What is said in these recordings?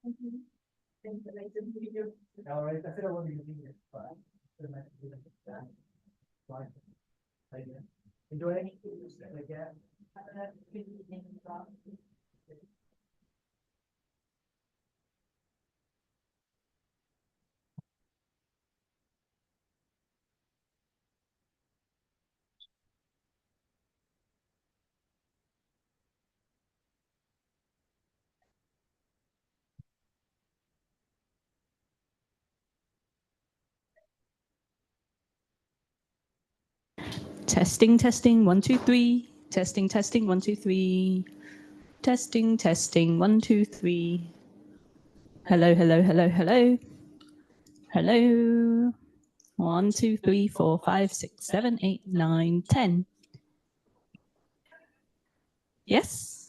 All right, I said I wasn't using it, but enjoy again. Testing, testing, 1, 2, 3. Testing, testing, 1, 2, 3. Testing, testing, 1, 2, 3. Hello, hello, hello, hello. Hello. 1, 2, 3, 4, 5, 6, 7, 8, 9, 10. Yes.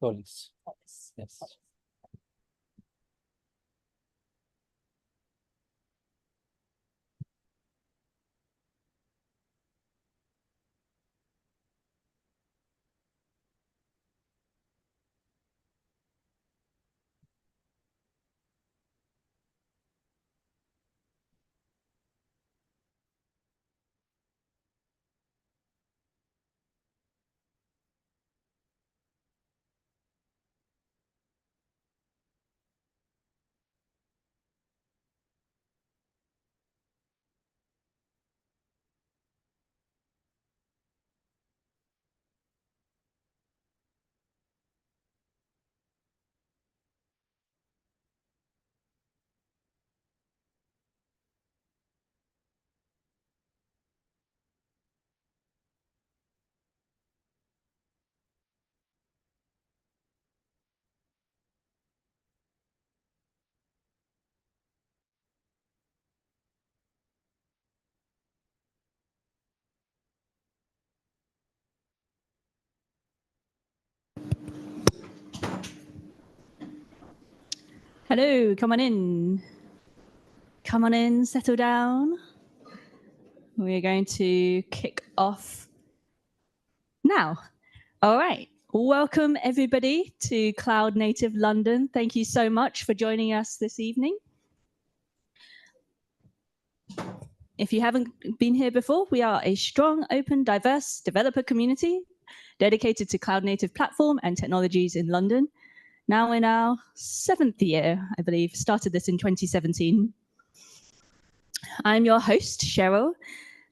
Tolis. Yes. Hello, come on in. Come on in, settle down. We're going to kick off now. All right. Welcome, everybody, to Cloud Native London. Thank you so much for joining us this evening. If you haven't been here before, we are a strong, open, diverse developer community dedicated to cloud native platform and technologies in London. Now in our 7th year, I believe, started this in 2017. I'm your host, Cheryl.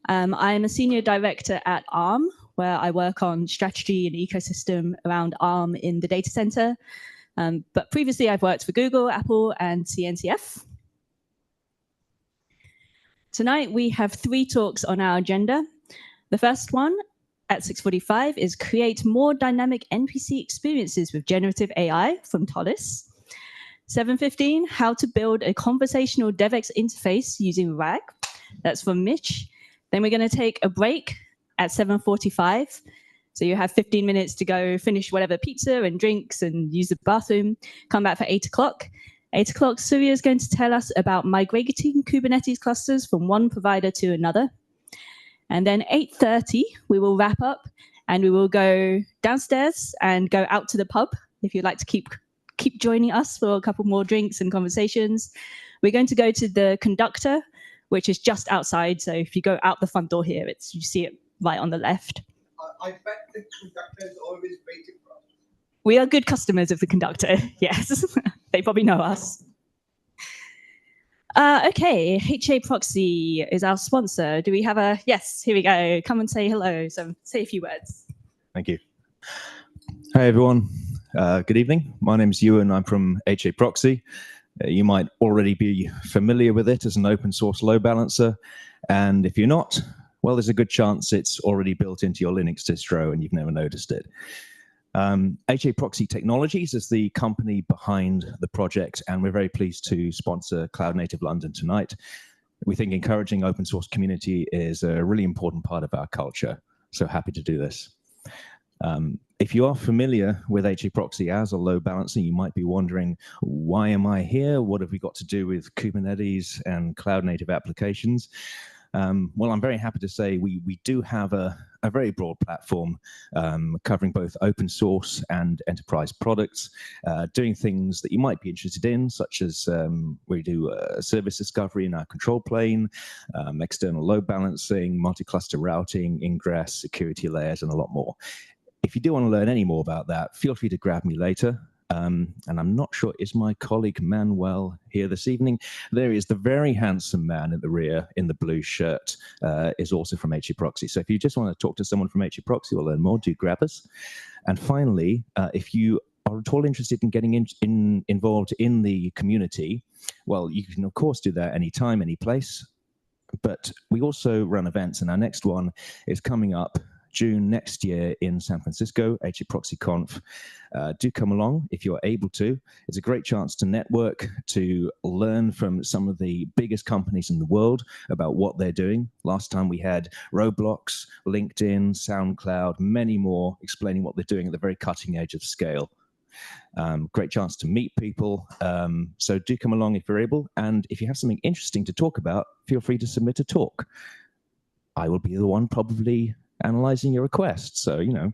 I'm a senior director at Arm, where I work on strategy and ecosystem around Arm in the data center. But previously, I've worked for Google, Apple, and CNCF. Tonight, we have 3 talks on our agenda. The first one at 6:45 is Create More Dynamic NPC Experiences with Generative AI from Tolis. 7:15, How to Build a Conversational DevX Interface using RAG. That's from Mitch. Then we're going to take a break at 7:45. So you have 15 minutes to go finish whatever pizza and drinks and use the bathroom. Come back for 8 o'clock. 8 o'clock, Surya is going to tell us about migrating Kubernetes clusters from one provider to another. And then 8:30, we will wrap up and we will go downstairs and go out to the pub if you'd like to keep joining us for a couple more drinks and conversations. We're going to go to the Conductor, which is just outside. So if you go out the front door here, you see it right on the left. I bet the Conductor is always waiting for us. We are good customers of the Conductor, yes. They probably know us. Okay, HA Proxy is our sponsor. Do we have a, yes, here we go. Come and say hello. So say a few words. Thank you. Hi, everyone. Good evening. My name is Ewan. I'm from HA Proxy. You might already be familiar with it as an open source load balancer. And if you're not, well, there's a good chance it's already built into your Linux distro and you've never noticed it. HA Proxy Technologies is the company behind the project, and we're very pleased to sponsor Cloud Native London tonight. We think encouraging open source community is a really important part of our culture, so happy to do this. If you are familiar with HA Proxy as a load balancer, you might be wondering, why am I here? What have we got to do with Kubernetes and cloud native applications? Well, I'm very happy to say we do have a very broad platform covering both open source and enterprise products, doing things that you might be interested in, such as we do service discovery in our control plane, external load balancing, multi-cluster routing, ingress, security layers, and a lot more. If you do want to learn any more about that, feel free to grab me later. And I'm not sure, is my colleague Manuel here this evening? There is the very handsome man at the rear in the blue shirt, is also from HA Proxy. So if you just want to talk to someone from HA Proxy or learn more, do grab us. And finally, if you are at all interested in getting involved in the community, well, you can of course do that anytime, any place. But we also run events, and our next one is coming up June next year in San Francisco, HA Proxy Conf. Do come along if you're able to. It's a great chance to network, to learn from some of the biggest companies in the world about what they're doing. Last time we had Roblox, LinkedIn, SoundCloud, many more explaining what they're doing at the very cutting edge of scale. Great chance to meet people. So do come along if you're able. And if you have something interesting to talk about, feel free to submit a talk. I will be the one probably analyzing your requests. So, you know,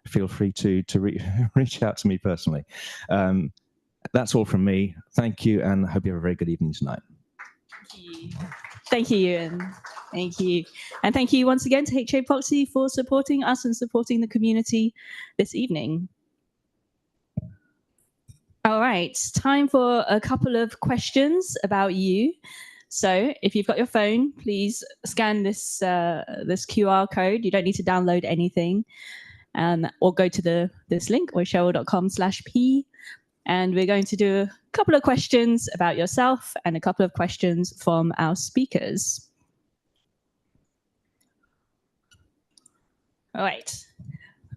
feel free to reach out to me personally. That's all from me. Thank you, and I hope you have a very good evening tonight. Thank you, Ewan. Thank you. And thank you once again to HA Proxy for supporting us and supporting the community this evening. All right, time for a couple of questions about you. So if you've got your phone, please scan this QR code. You don't need to download anything, or go to this link, or cheryl.com/p. And we're going to do a couple of questions about yourself and a couple of questions from our speakers. All right.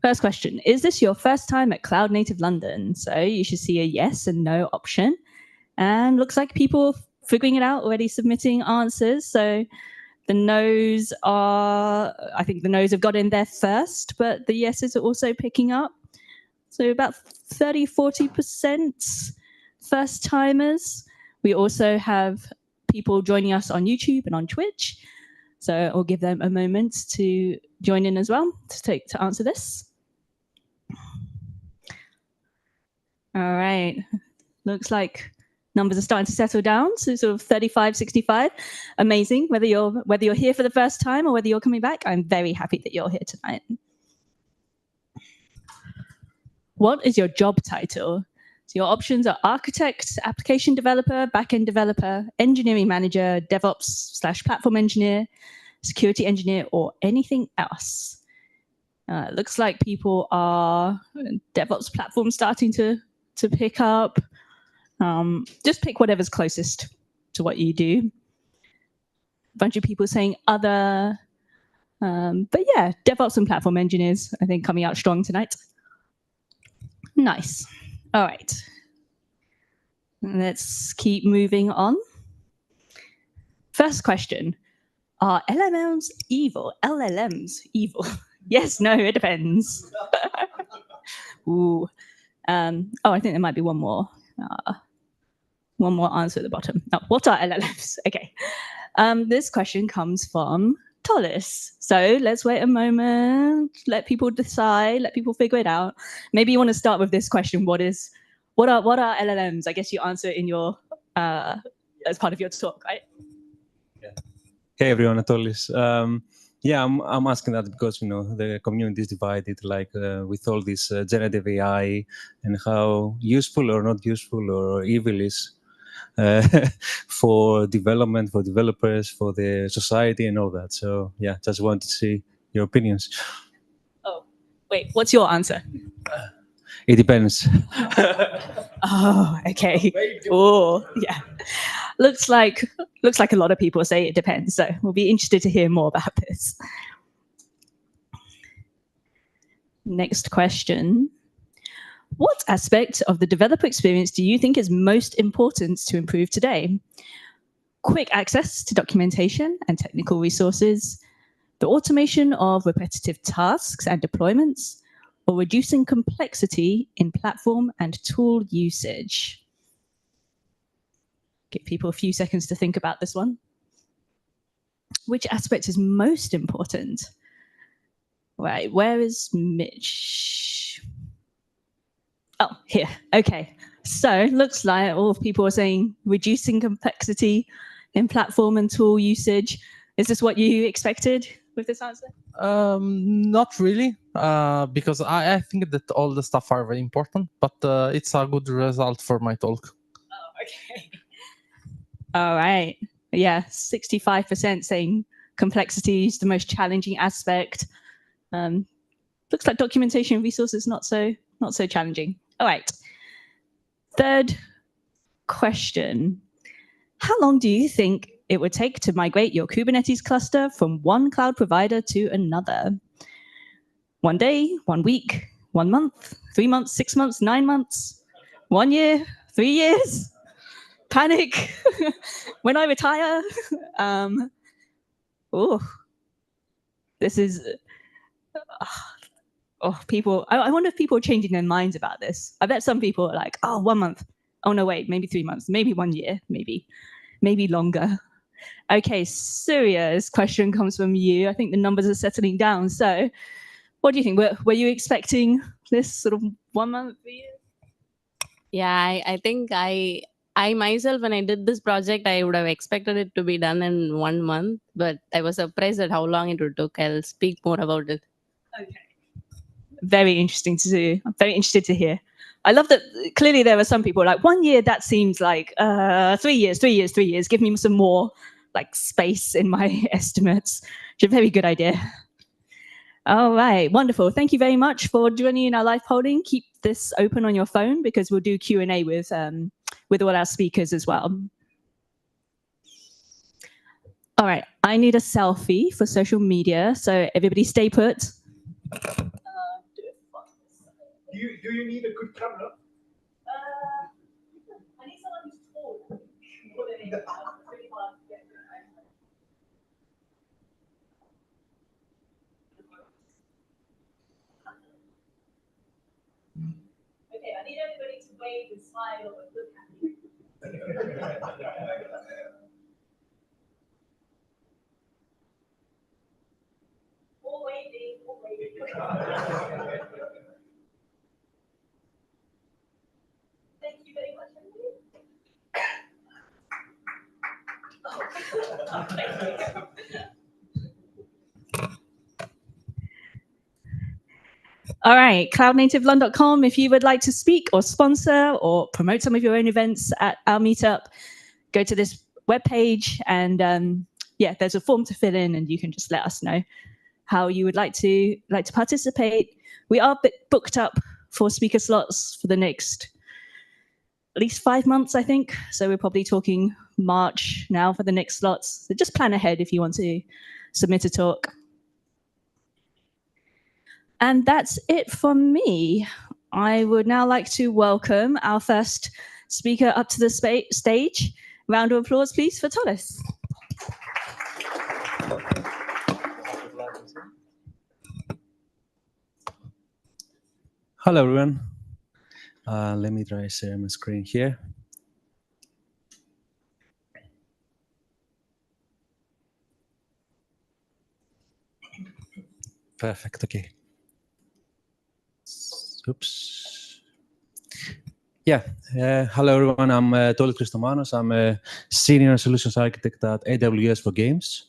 First question, is this your first time at Cloud Native London? So you should see a yes and no option. And looks like people figuring it out already, submitting answers. So the no's are, I think the no's have got in there first, but the yeses are also picking up. So about 30, 40%, first-timers. We also have people joining us on YouTube and on Twitch. So I'll give them a moment to join in as well to answer this. All right. Looks like numbers are starting to settle down. So sort of 35, 65. Amazing. Whether you're here for the first time or whether you're coming back, I'm very happy that you're here tonight. What is your job title? So your options are architect, application developer, backend developer, engineering manager, DevOps/platform engineer, security engineer, or anything else. Looks like people are DevOps platform starting to pick up. Just pick whatever's closest to what you do. A bunch of people saying other, but yeah, DevOps and platform engineers, I think, coming out strong tonight. Nice. All right. Let's keep moving on. First question. Are LLMs evil? LLMs evil? Yes, no, it depends. Ooh. Oh, I think there might be one more answer at the bottom. Oh, what are LLMs? Okay. This question comes from Tolis. So let's wait a moment, let people decide, let people figure it out. Maybe you want to start with this question. What are LLMs? I guess you answer it in your as part of your talk, right? Yeah. Hey everyone, Tolis. Yeah, I'm asking that because the community is divided, like with all this generative AI and how useful or not useful or evil is for development, for developers, for the society and all that. So yeah, just wanted to see your opinions. Oh, wait, what's your answer? It depends. Oh, okay. Oh, yeah. Looks like a lot of people say it depends. So we'll be interested to hear more about this. Next question. What aspect of the developer experience do you think is most important to improve today? Quick access to documentation and technical resources, the automation of repetitive tasks and deployments, or reducing complexity in platform and tool usage? Give people a few seconds to think about this one. Which aspect is most important? Right, where is Mitch? Oh, here. Okay. So looks like all of people are saying reducing complexity in platform and tool usage. Is this what you expected with this answer? Not really, because I think that all the stuff are very important, but it's a good result for my talk. Oh, okay. All right. Yeah, 65% saying complexity is the most challenging aspect. Looks like documentation resources not so challenging. All right. Third question. How long do you think it would take to migrate your Kubernetes cluster from one cloud provider to another? 1 day, 1 week, 1 month, 3 months, 6 months, 9 months, 1 year, 3 years? Panic when I retire. This is people. I wonder if people are changing their minds about this. I bet some people are like, oh, 1 month. Oh no, wait, maybe 3 months, maybe 1 year, maybe longer. Okay, Surya's question comes from you. I think the numbers are settling down. So what do you think? Were you expecting this sort of 1 month, 3 years? Yeah, I think I myself, when I did this project, I would have expected it to be done in 1 month, but I was surprised at how long it would took. I'll speak more about it. Okay. Very interesting to see. I'm very interested to hear. I love that clearly there are some people like 1 year, that seems like 3 years, 3 years, 3 years. Give me some more like space in my estimates. It's a very good idea. All right, wonderful. Thank you very much for joining in our live polling. Keep this open on your phone because we'll do Q&A with all our speakers as well. All right, I need a selfie for social media, so everybody stay put. Do you need a good camera? I need someone who's tall. It's really hard to get good. Okay, I need everybody to wave and smile and look happy. All waving, all waving. Thank you very much, everybody. Oh, thank you. All right, cloudnativelun.com. If you would like to speak or sponsor or promote some of your own events at our meetup, go to this webpage and yeah, there's a form to fill in, and you can just let us know how you would like to participate. We are booked up for speaker slots for the next at least 5 months, I think. So we're probably talking March now for the next slots. So just plan ahead if you want to submit a talk. And that's it from me. I would now like to welcome our first speaker up to the stage. Round of applause, please, for Tolis. Hello, everyone. Let me try share my screen here. Perfect. Okay. Oops. Yeah. Hello, everyone. I'm Tolis Christomanos. I'm a senior solutions architect at AWS for Games.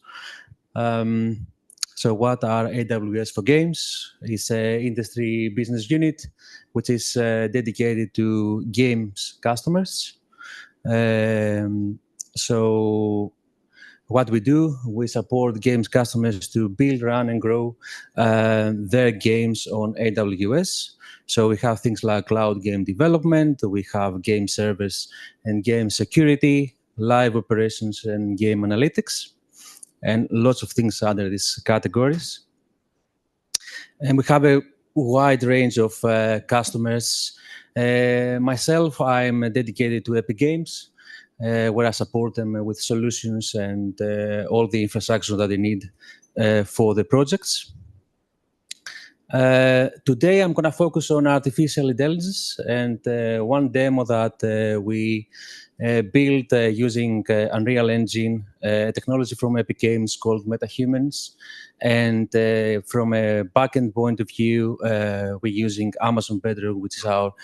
So what are AWS for Games? It's an industry business unit which is dedicated to games customers. So what we do, we support games customers to build, run, and grow their games on AWS. So we have things like cloud game development, we have game servers and game security, live operations, and game analytics, and lots of things under these categories. And we have a wide range of customers. Myself, I'm dedicated to Epic Games, where I support them with solutions and all the infrastructure that they need for the projects. Today, I'm going to focus on artificial intelligence and one demo that we built using Unreal Engine, technology from Epic Games called MetaHumans. And from a backend point of view, we're using Amazon Bedrock, which is our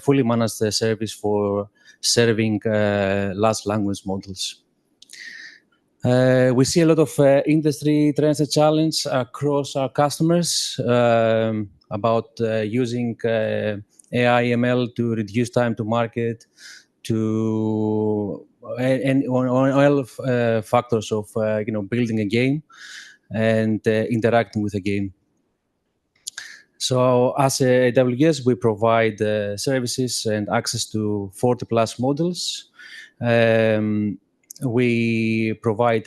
fully managed service for serving large language models. We see a lot of industry trends and challenges across our customers about using AI ML to reduce time to market, and on all factors of building a game and interacting with a game. So as AWS, we provide services and access to 40+ models. We provide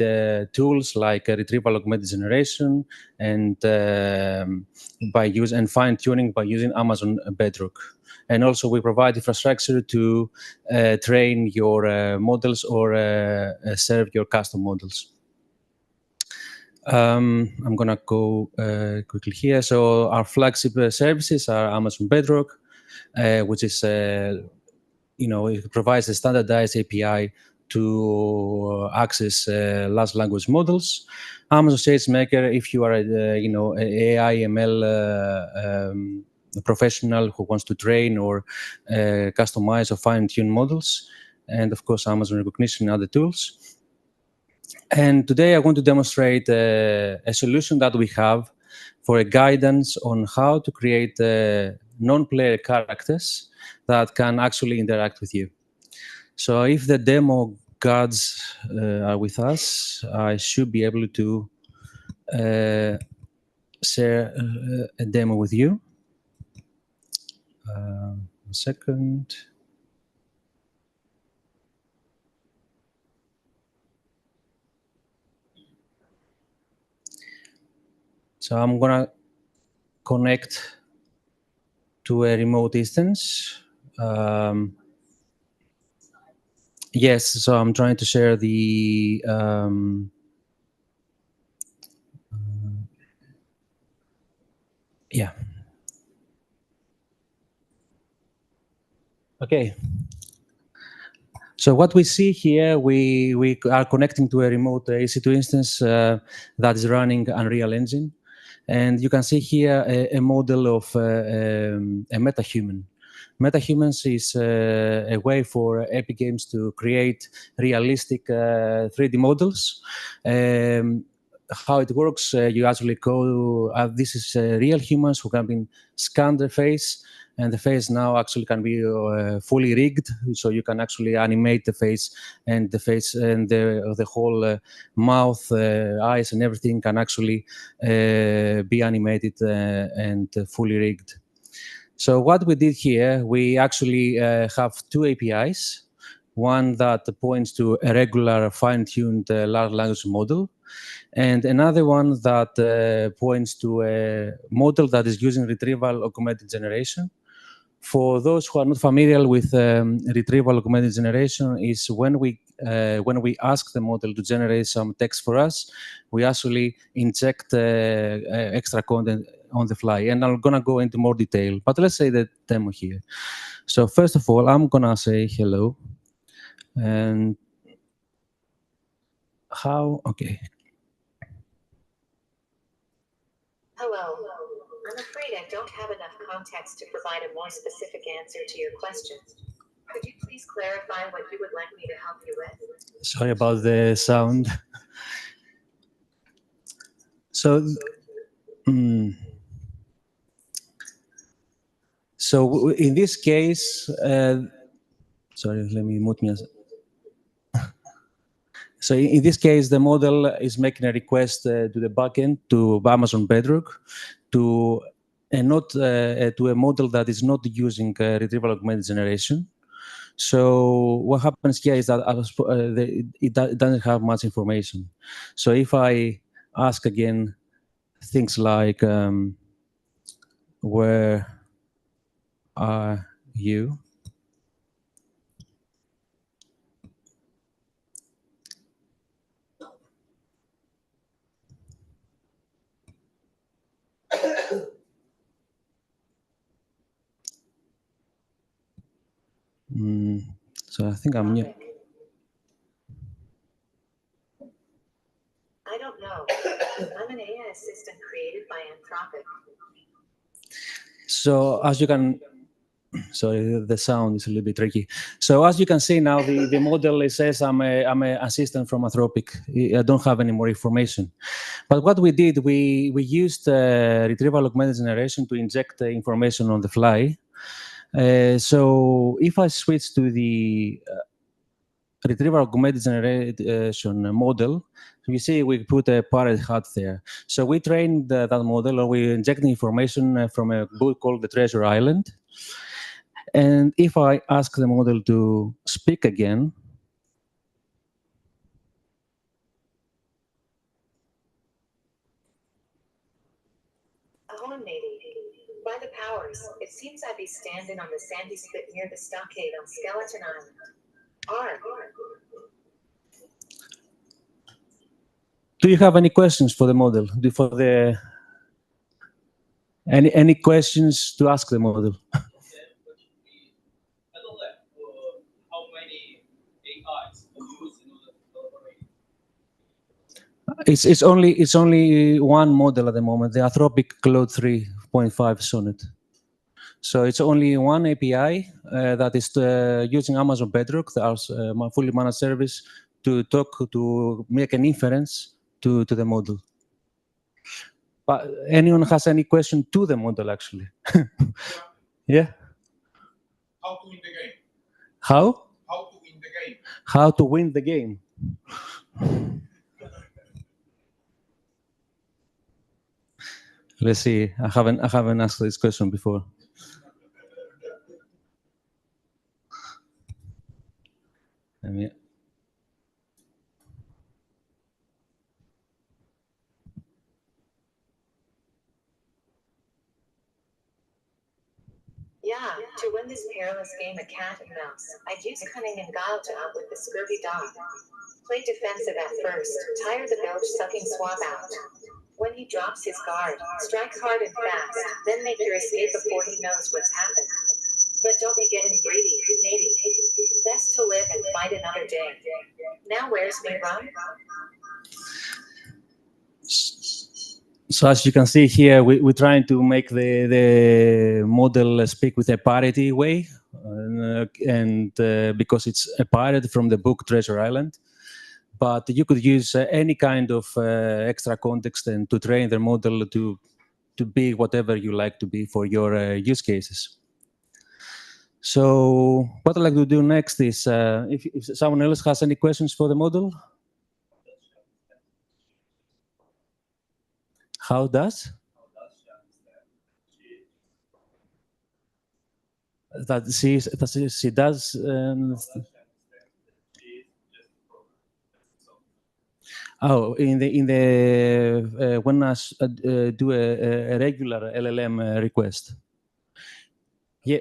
tools like Retrieval-Augmented Generation and fine-tuning by using Amazon Bedrock. And also we provide infrastructure to train your models or serve your custom models. I'm going to go quickly here. So our flagship services are Amazon Bedrock, which is, it provides a standardized API to access large language models. Amazon SageMaker, if you are an AI ML professional who wants to train or customize or fine-tune models, and of course Amazon Recognition and other tools. And today I want to demonstrate a solution that we have for a guidance on how to create non-player characters that can actually interact with you. So if the demo gods are with us, I should be able to share a demo with you. A second. So I'm going to connect to a remote instance. Yes, so I'm trying to share the yeah. Okay. So what we see here, we are connecting to a remote EC2 instance that is running Unreal Engine. And you can see here a model of a metahuman. Metahumans is a way for Epic Games to create realistic 3D models. How it works, you actually go, this is real humans who can be scanned their face, and the face now actually can be fully rigged, so you can actually animate the face, and the whole mouth, eyes, and everything can actually be animated and fully rigged. So what we did here, we actually have two APIs. One that points to a regular fine-tuned large language model, and another one that points to a model that is using Retrieval-Augmented Generation. For those who are not familiar with Retrieval-Augmented Generation, is when we ask the model to generate some text for us, we actually inject extra content on the fly. And I'm gonna go into more detail, but let's say the demo here. So first of all, I'm gonna say hello. And okay. Hello. I'm afraid I don't have enough context to provide a more specific answer to your question. Could you please clarify what you would like me to help you with? Sorry about the sound. So, so in this case, sorry, let me mute me. So in this case, the model is making a request to the backend, to Amazon Bedrock, to a model that is not using Retrieval-Augmented Generation. So what happens here is that it doesn't have much information. So if I ask again things like, where are you? So I think I'm new. I don't know. I'm an AI assistant created by Anthropic. So as you can, sorry, the sound is a little bit tricky. So as you can see now, the model says I'm an assistant from Anthropic. I don't have any more information. But what we did, we used Retrieval-Augmented Generation to inject the information on the fly. So if I switch to the Retrieval-Augmented Generation model, you see we put a parrot hat there. So we trained that model, or we inject the information from a book called The Treasure Island. And if I ask the model to speak again, Ahoy, matey. By the powers, it seems I be standing on the sandy spit near the stockade on Skeleton Island. do you have any questions for the model? Any questions to ask the model? It's only one model at the moment, the Anthropic Claude 3.5 Sonnet. So it's only one API that is using Amazon Bedrock, our fully managed service, to make an inference to the model. But anyone has any question to the model, actually? Yeah. How to win the game? How? How to win the game? How to win the game? Let's see. I haven't asked this question before. Yeah, to win this perilous game of cat and mouse, I'd use cunning and guile to outwit the scurvy dog. Play defensive at first, tire the bilge-sucking swab out. When he drops his guard, strike hard and fast, then make your escape before he knows what's happened. But don't be getting greedy. Best to live and fight another day. Now where's me run? So as you can see here, we're trying to make the model speak with a parity way, and because it's a pirate from the book Treasure Island. But you could use any kind of extra context and to train the model to be whatever you like to be for your use cases. So what I'd like to do next is, if someone else has any questions for the model. How does? That she does. Oh, in the when I do a regular LLM request. Yeah.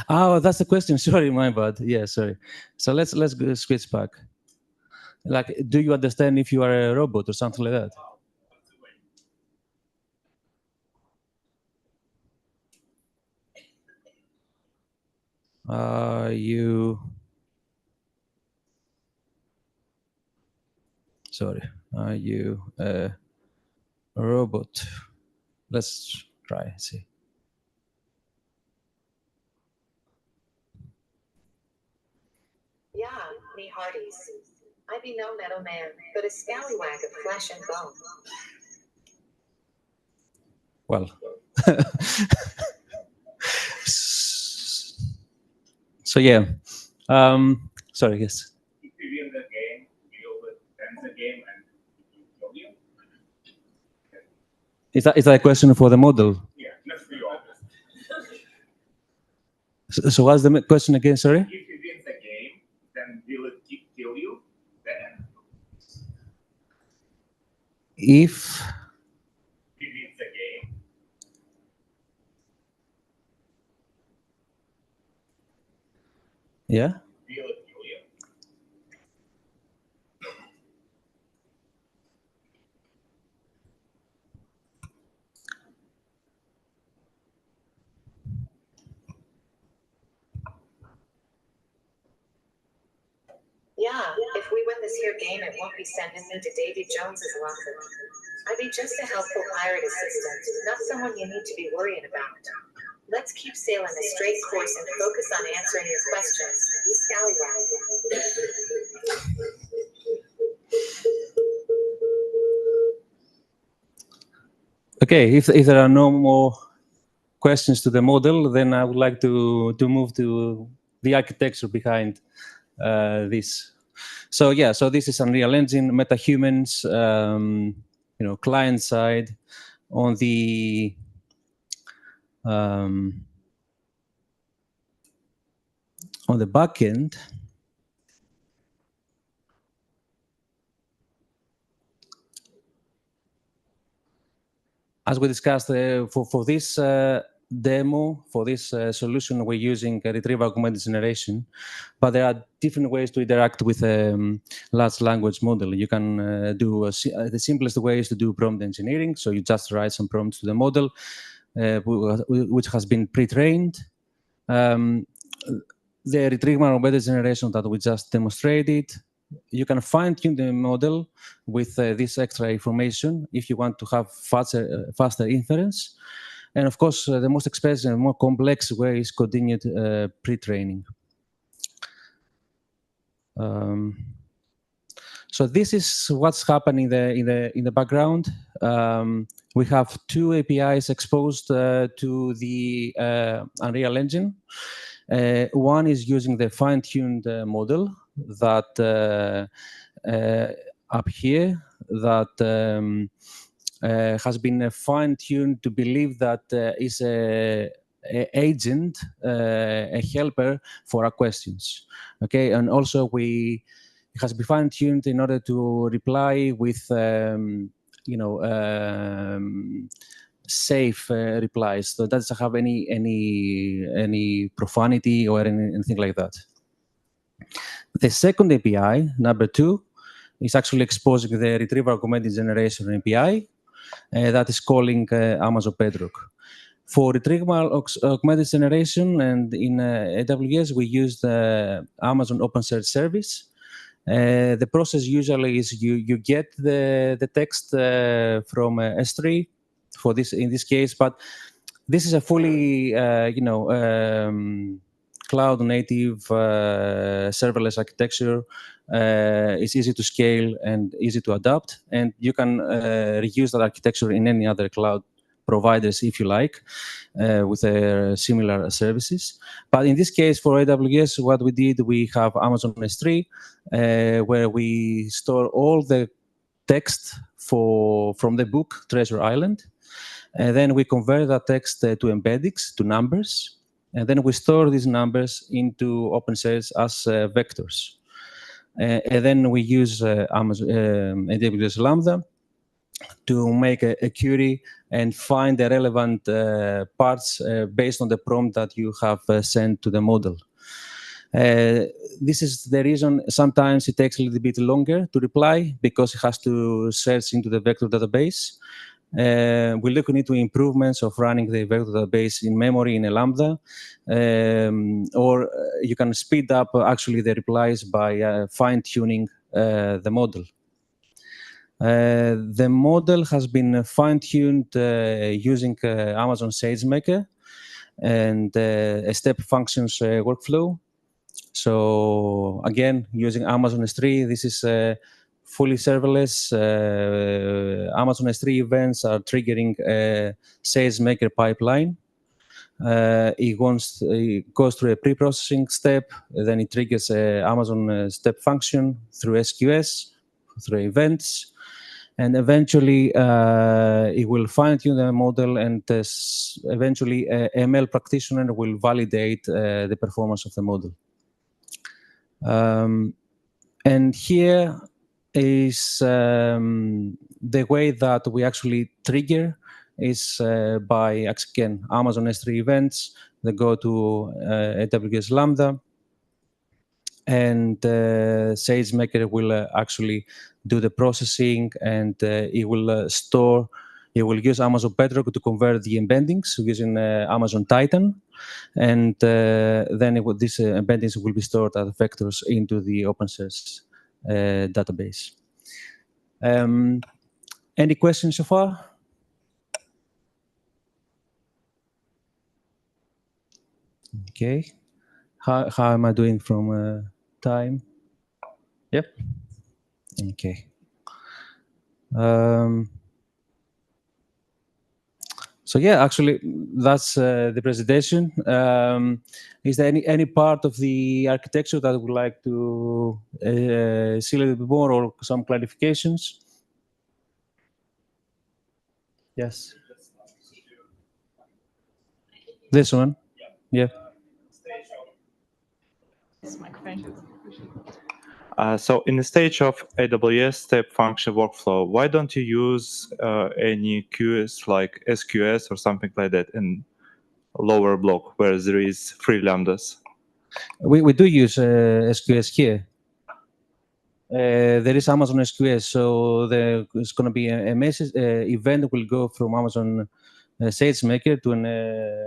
Oh, that's the question. Sorry, my bad. Yeah, sorry. So let's go switch back. Like, do you understand if you are a robot or something like that? Are you a robot? Let's try, see. Yeah, me hearties. I be no metal man, but a scallywag of flesh and bone. Well, so yeah. Sorry, yes. If you win the game, you will end the game and kill you. Is that a question for the model? Yeah, let's be honest. So what's the question again? Sorry. If you win the game, then will it kill you? Then If you win the game. Yeah. Will it kill you? Yeah, if we win this here game, it won't be sending me to Davy Jones's locker. I be just a helpful pirate assistant, not someone you need to be worrying about. Let's keep sailing a straight course and focus on answering your questions, you scallywag. Okay. If there are no more questions to the model, then I would like to move to the architecture behind this. So yeah, so this is Unreal Engine, MetaHumans, client side. On the back end, as we discussed, for this demo, for this solution, we're using a Retrieval-Augmented Generation, but there are different ways to interact with a large language model. You can do the simplest way is to do prompt engineering. So you just write some prompts to the model, which has been pre-trained. The Retrieval-Augmented Generation that we just demonstrated, you can fine-tune the model with this extra information if you want to have faster inference. And of course, the most expensive and more complex way is continued pre-training. So this is what's happening in the background. We have two APIs exposed to the Unreal Engine. One is using the fine-tuned model that up here that has been fine-tuned to believe that is a agent, a helper for our questions. Okay, and also it has been fine-tuned in order to reply with safe replies. So that doesn't have any profanity or anything like that. The second API, number 2, is actually exposing the Retrieval-Augmented Generation API that is calling Amazon Bedrock. For Retrieval-Augmented Generation and in AWS, we use the Amazon OpenSearch service. The process usually is you get the text from S3 for this in this case, but this is a fully cloud native serverless architecture. It's easy to scale and easy to adapt, and you can reuse that architecture in any other cloud providers if you like, with similar services. But in this case, for AWS, what we did, we have Amazon S3, where we store all the text from the book Treasure Island. And then we convert that text to embeddings, to numbers. And then we store these numbers into OpenSearch as vectors. And then we use AWS Lambda to make a query and find the relevant parts based on the prompt that you have sent to the model. This is the reason sometimes it takes a little bit longer to reply because it has to search into the vector database. We're looking into improvements of running the vector database in memory in a Lambda, or you can speed up actually the replies by fine-tuning the model. The model has been fine-tuned using Amazon SageMaker and a step functions workflow. So again, using Amazon S3, this is fully serverless. Amazon S3 events are triggering a SageMaker pipeline. It goes through a pre-processing step, then it triggers Amazon step function through SQS, through events. And eventually, it will fine-tune the model, and eventually, a ML practitioner will validate the performance of the model. And here is the way that we actually trigger is by, again, Amazon S3 events that go to AWS Lambda. And SageMaker will actually do the processing, and it will use Amazon Bedrock to convert the embeddings using Amazon Titan. And then these embeddings will be stored as vectors into the OpenSearch database. Any questions so far? Okay. How am I doing from time? Yep. Okay. So yeah, actually, that's the presentation. Is there any part of the architecture that I would like to see a little bit more, or some clarifications? Yes. This one? Yeah. This microphone. So in the stage of AWS step function workflow, why don't you use any QS like SQS or something like that in lower block where there is free lambdas? We do use SQS here. There is Amazon SQS, so there's going to be a message event will go from Amazon SageMaker to an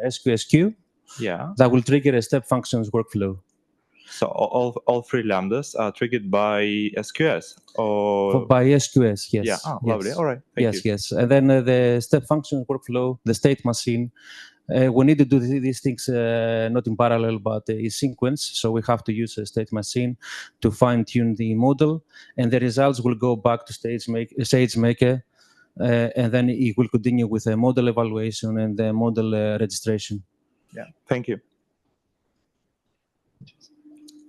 SQS queue. Yeah. That will trigger a step functions workflow. So all three lambdas are triggered by SQS, or by SQS, yes. Yeah, lovely. Yes. All right. Thank you. Yes. And then the step function workflow, the state machine. We need to do these things not in parallel, but in sequence. So we have to use a state machine to fine-tune the model, and the results will go back to SageMaker, and then it will continue with a model evaluation and the model registration. Yeah. Thank you.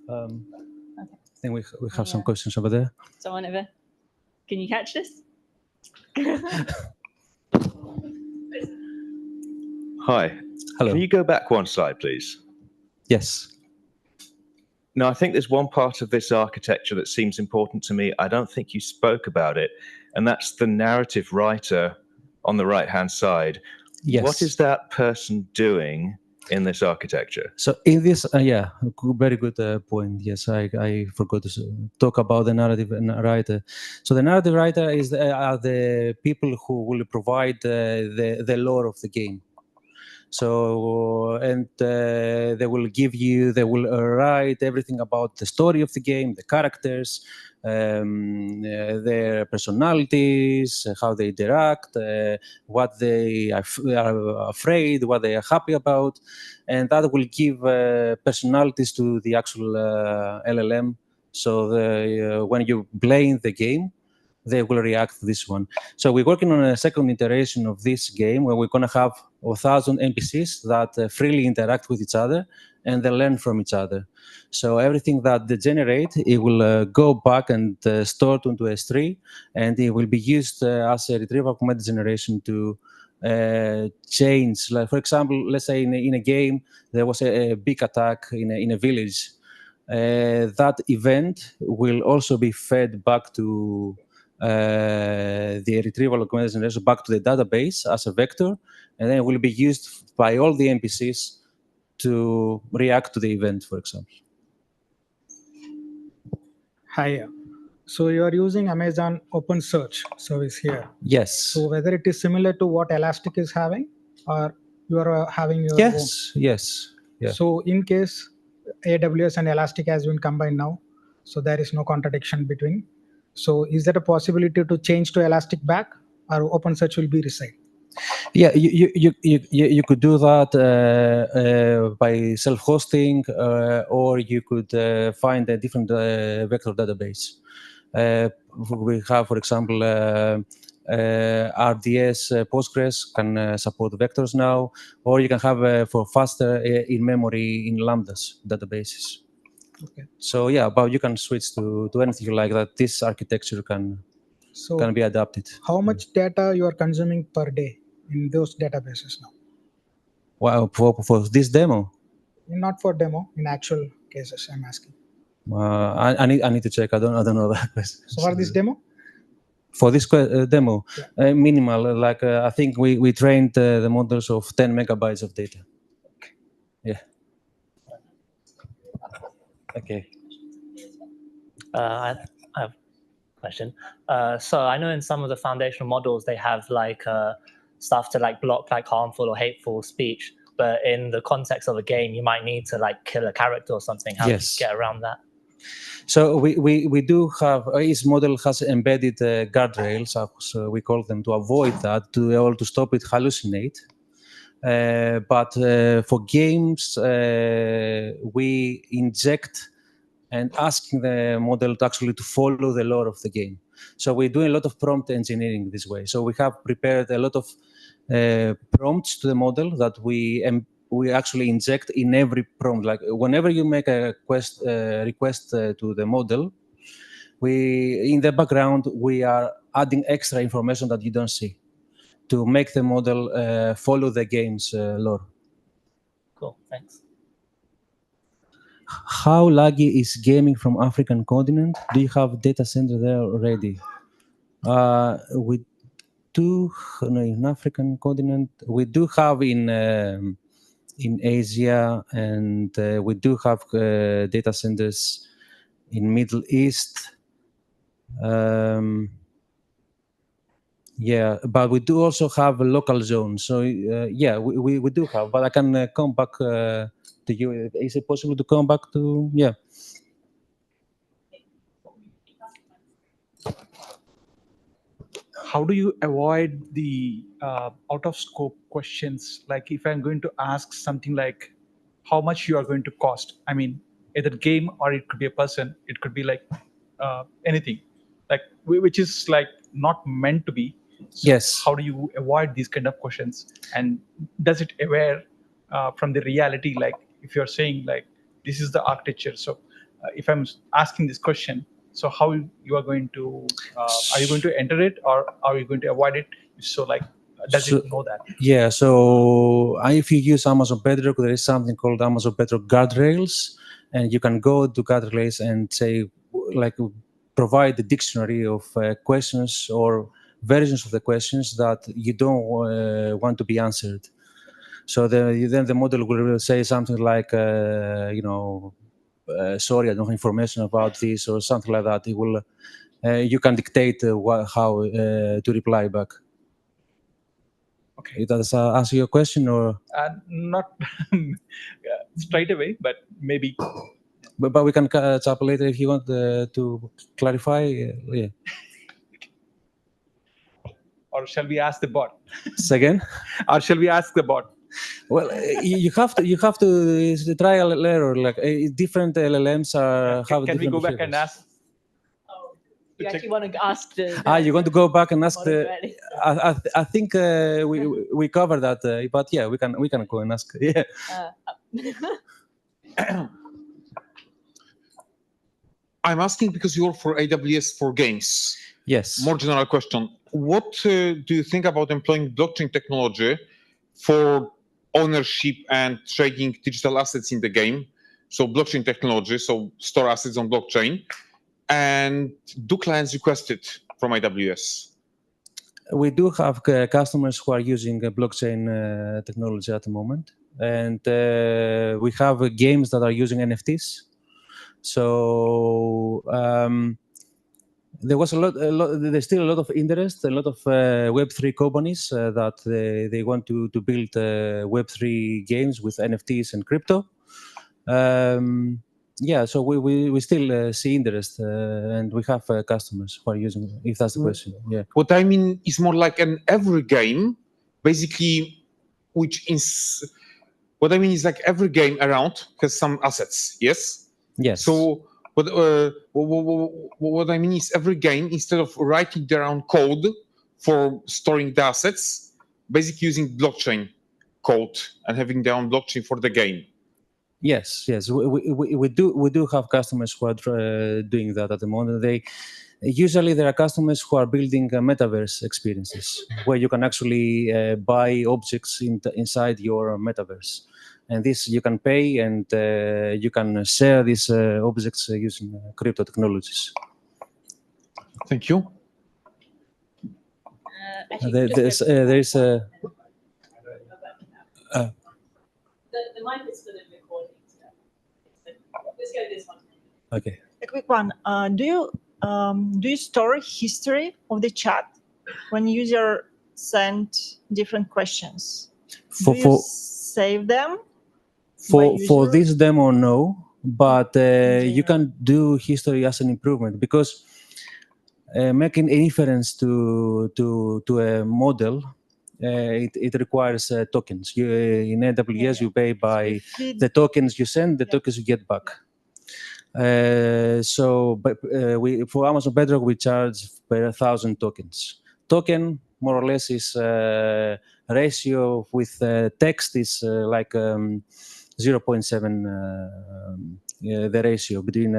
I think we have some questions over there. Someone over. Can you catch this? Hi. Hello. Can you go back one slide, please? Yes. Now, I think there's one part of this architecture that seems important to me. I don't think you spoke about it, and that's the narrative writer on the right-hand side. Yes. What is that person doing in this architecture? So in this, very good point. Yes, I forgot to talk about the narrative writer. So the narrative writer are the people who will provide the lore of the game. So, and they will write everything about the story of the game, the characters, their personalities, how they interact, what they are afraid, what they are happy about, and that will give personalities to the actual LLM. So when you play in the game, they will react to this one. So we're working on a second iteration of this game where we're going to have 1,000 NPCs that freely interact with each other and they learn from each other. So everything that they generate, it will go back and store it into S3, and it will be used as a Retrieval-Augmented Generation to change. Like, for example, let's say in a game, there was a big attack in a village. That event will also be fed back to the Retrieval-Augmented Generation, back to the database as a vector, and then it will be used by all the NPCs to react to the event, for example. Hi. So you are using Amazon Open Search service here. Yes. So whether it is similar to what Elastic is having, or you are having your own? Yes. Yeah. So in case AWS and Elastic has been combined now, so there is no contradiction between. So is there a possibility to change to Elastic back, or Open Search will be reside? Yeah, you could do that by self-hosting, or you could find a different vector database. We have, for example, RDS Postgres can support vectors now, or you can have for faster in-memory in Lambdas databases. Okay. So yeah, but you can switch to anything you like that. This architecture can be adapted. How much data you are consuming per day in those databases now? Wow, for this demo? Not for demo, in actual cases, I'm asking. I need to check. I don't know that. So for this demo? For this demo, yeah. Minimal. Like I think we trained the models of 10 megabytes of data. Okay. Yeah. Okay. I have a question. So I know in some of the foundational models they have like stuff to like block like harmful or hateful speech, but in the context of a game, you might need to like kill a character or something. How do you get around that? So we do have, each model has embedded guardrails, so we call them, to avoid that, to stop it hallucinate. But for games, we inject and asking the model to actually to follow the lore of the game. So we're doing a lot of prompt engineering this way. So we have prepared a lot of prompts to the model that we actually inject in every prompt. Like whenever you make a request to the model, in the background, we are adding extra information that you don't see to make the model follow the game's lore. Cool, thanks. How laggy is gaming from African continent? Do you have data center there already? We do in African continent. We do have in Asia, and we do have data centers in Middle East. Yeah, but we do also have a local zones. So yeah, we do have. But I can come back to you. Is it possible to come back to? Yeah. How do you avoid the out of scope questions? Like if I'm going to ask something like how much you are going to cost, I mean, either game or it could be a person, it could be like anything, like which is like not meant to be. So yes. How do you avoid these kind of questions? And does it aware from the reality? Like if you're saying like this is the architecture, so if I'm asking this question, so how you are going to are you going to enter it, or are you going to avoid it? So like does it know that? Yeah, so if you use Amazon Bedrock, there is something called Amazon Bedrock guardrails, and you can go to guardrails and say, like, provide the dictionary of questions or versions of the questions that you don't want to be answered. So then the model will say something like, sorry, I don't have information about this, or something like that. It will, you can dictate how to reply back. Okay. Does that answer your question, or? Not straight away, but maybe. But we can catch up later if you want to clarify. Yeah. Or shall we ask the bot? Second. Or shall we ask the bot? Well, you have to it's the trial and error. Like different LLMs have Can different we go back and behaviors. ask? You actually want to ask the. You're going to go back and ask model the. directly. I think we covered that, but yeah, we can go and ask. Yeah. I'm asking because you're for AWS for games. Yes. More general question. What do you think about employing blockchain technology for ownership and trading digital assets in the game? So blockchain technology, so store assets on blockchain. And do clients request it from AWS? We do have customers who are using blockchain technology at the moment. And we have games that are using NFTs. So there was there's still a lot of interest, a lot of Web3 companies that they want to build Web3 games with NFTs and crypto. Yeah, so we still see interest, and we have customers who are using it, if that's the question. Yeah. What I mean is more like an every game, basically, which is, what I mean is like every game around has some assets, yes? Yes. So what I mean is every game, instead of writing their own code for storing the assets, basically using blockchain code and having their own blockchain for the game. Yes, we do have customers who are doing that at the moment. Usually there are customers who are building metaverse experiences where you can actually buy objects inside your metaverse, and this you can pay and you can share these objects using crypto technologies. Thank you. There is a. The mic is for the recording. Let's go this one. Okay. A quick one. Do you store history of the chat when user send different questions? Do you save them? For this demo, no, but you can do history as an improvement, because making inference to a model, it requires tokens. In AWS, you pay by the tokens you send, the tokens you get back. But for Amazon Bedrock, we charge per 1,000 tokens. Token, more or less, is ratio with text is like 0.7, the ratio between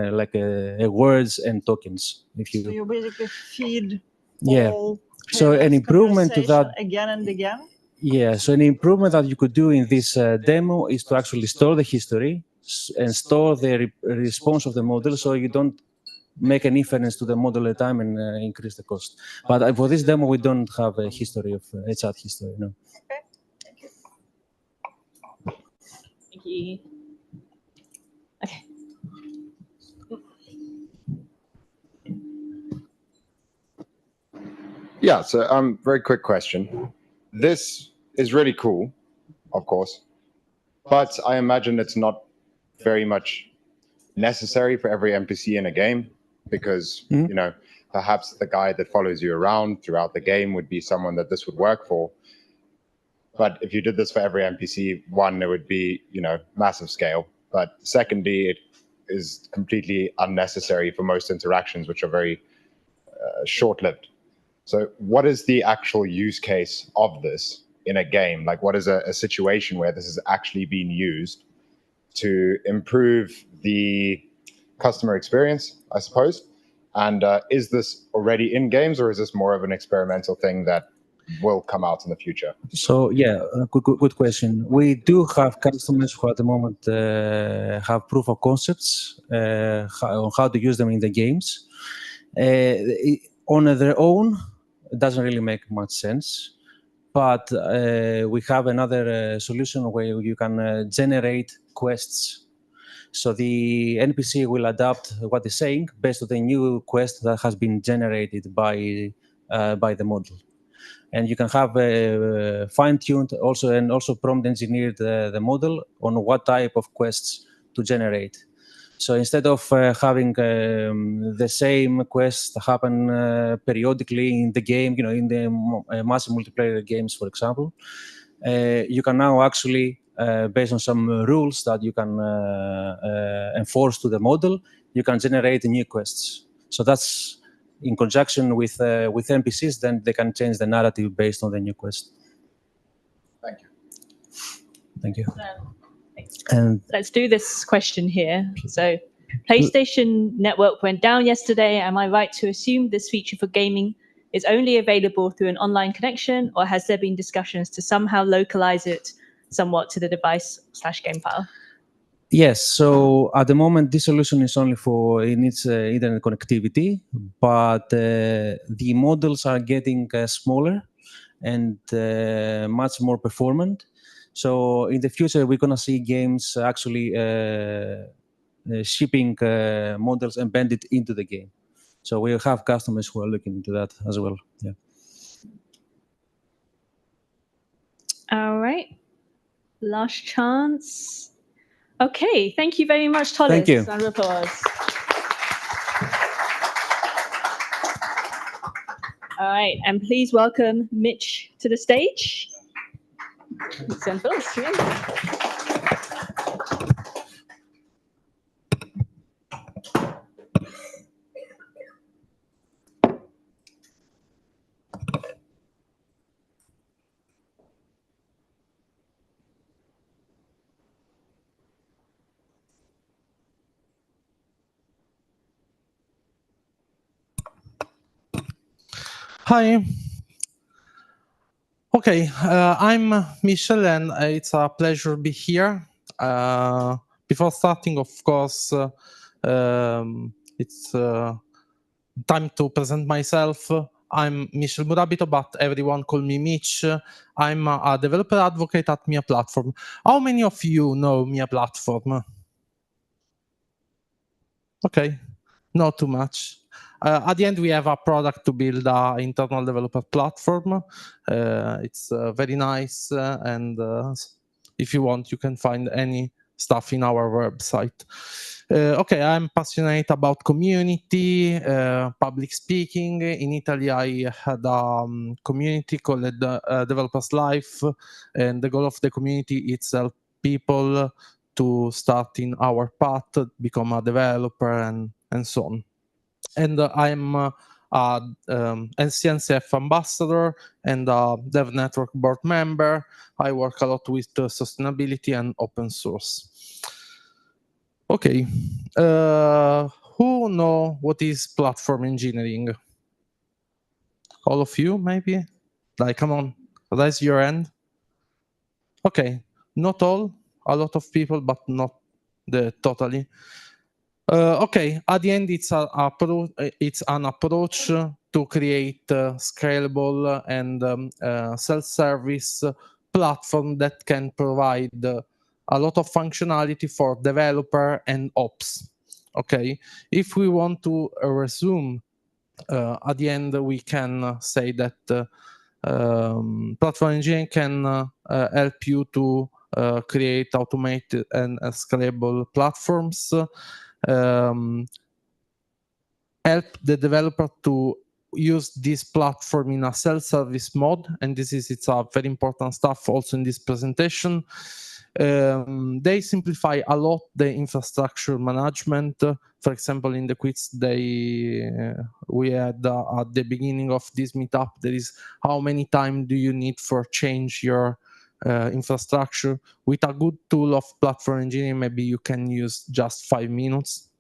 words and tokens. So you basically feed all so an improvement to that again and again? Yeah, so an improvement that you could do in this demo is to actually store the history and store the response of the model, so you don't make an inference to the model at a time and increase the cost. But for this demo, we don't have a history of a chat history, no. Okay, thank you. Thank you. Okay. Yeah, so very quick question. This is really cool, of course, but I imagine it's not very much necessary for every NPC in a game, because you know, perhaps the guy that follows you around throughout the game would be someone that this would work for. But if you did this for every NPC, one, it would be, you know, massive scale. But secondly, it is completely unnecessary for most interactions, which are very short-lived. So what is the actual use case of this in a game? Like, what is a situation where this is actually being used to improve the customer experience, I suppose? And is this already in games, or is this more of an experimental thing that will come out in the future? So yeah, good question. We do have customers who at the moment have proof of concepts on how to use them in the games. On their own, it doesn't really make much sense. But we have another solution where you can generate quests. So the NPC will adapt what it's saying based on the new quest that has been generated by the model. And you can have fine-tuned also prompt engineered the model on what type of quests to generate. So instead of having the same quest happen periodically in the game, in the massive multiplayer games, for example, you can now actually, based on some rules that you can enforce to the model, you can generate new quests. So that's in conjunction with NPCs, then they can change the narrative based on the new quest. Thank you. Thank you. And let's do this question here. So PlayStation Network went down yesterday. Am I right to assume this feature for gaming is only available through an online connection, or has there been discussions to somehow localize it somewhat to the device/game file? Yes, so at the moment, this solution is only for in its internet connectivity, but the models are getting smaller and much more performant. So in the future, we're going to see games actually shipping models embedded into the game. So we'll have customers who are looking into that as well. Yeah. All right. Last chance. Okay, thank you very much, Tolis. Thank you. Round of applause. All right, and please welcome Mitch to the stage. Hi. Okay, I'm Michel, and it's a pleasure to be here. Before starting, of course, it's time to present myself. I'm Michel Murabito, but everyone call me Mitch. I'm a developer advocate at Mia Platform. How many of you know Mia Platform? Okay, not too much. At the end, we have a product to build an internal developer platform. It's very nice, and if you want, you can find any stuff in our website. Okay, I'm passionate about community, public speaking. In Italy, I had a community called Developers Life, and the goal of the community is help people to start in our path, become a developer, and so on. And I'm a NCNCF ambassador and a Dev Network board member. I work a lot with sustainability and open source. Okay, who know what is platform engineering? All of you, maybe? Like, come on, raise your hand. Okay, not all, a lot of people, but not totally. Okay, at the end, it's an approach to create scalable and self-service platform that can provide a lot of functionality for developer and ops. Okay, if we want to resume, at the end, we can say that platform engineering can help you to create automated and scalable platforms, help the developer to use this platform in a self-service mode, and it's a very important stuff also in this presentation. They simplify a lot the infrastructure management. For example, in the quiz we had at the beginning of this meetup, there is how many time do you need for change your infrastructure. With a good tool of platform engineering, maybe you can use just 5 minutes.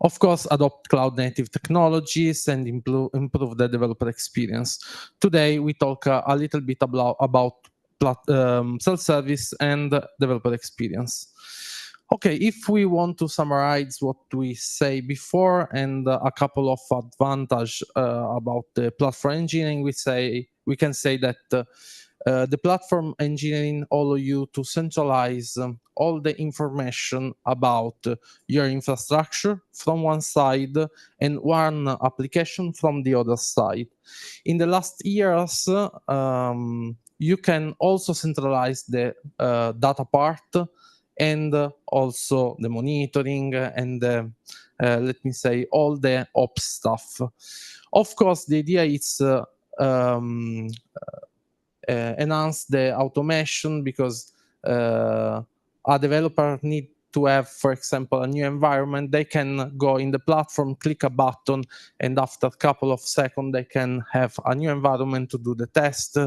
Of course, adopt cloud-native technologies and improve the developer experience. Today, we talk a little bit about self-service and developer experience. Okay, if we want to summarize what we say before and a couple of advantages about the platform engineering, we can say that The platform engineering allows you to centralize all the information about your infrastructure from one side and one application from the other side. In the last years, you can also centralize the data part and also the monitoring and let me say all the ops stuff. Of course, the idea is enhance the automation because a developer need to have, for example, a new environment. They can go in the platform, click a button, and after a couple of seconds, they can have a new environment to do the test,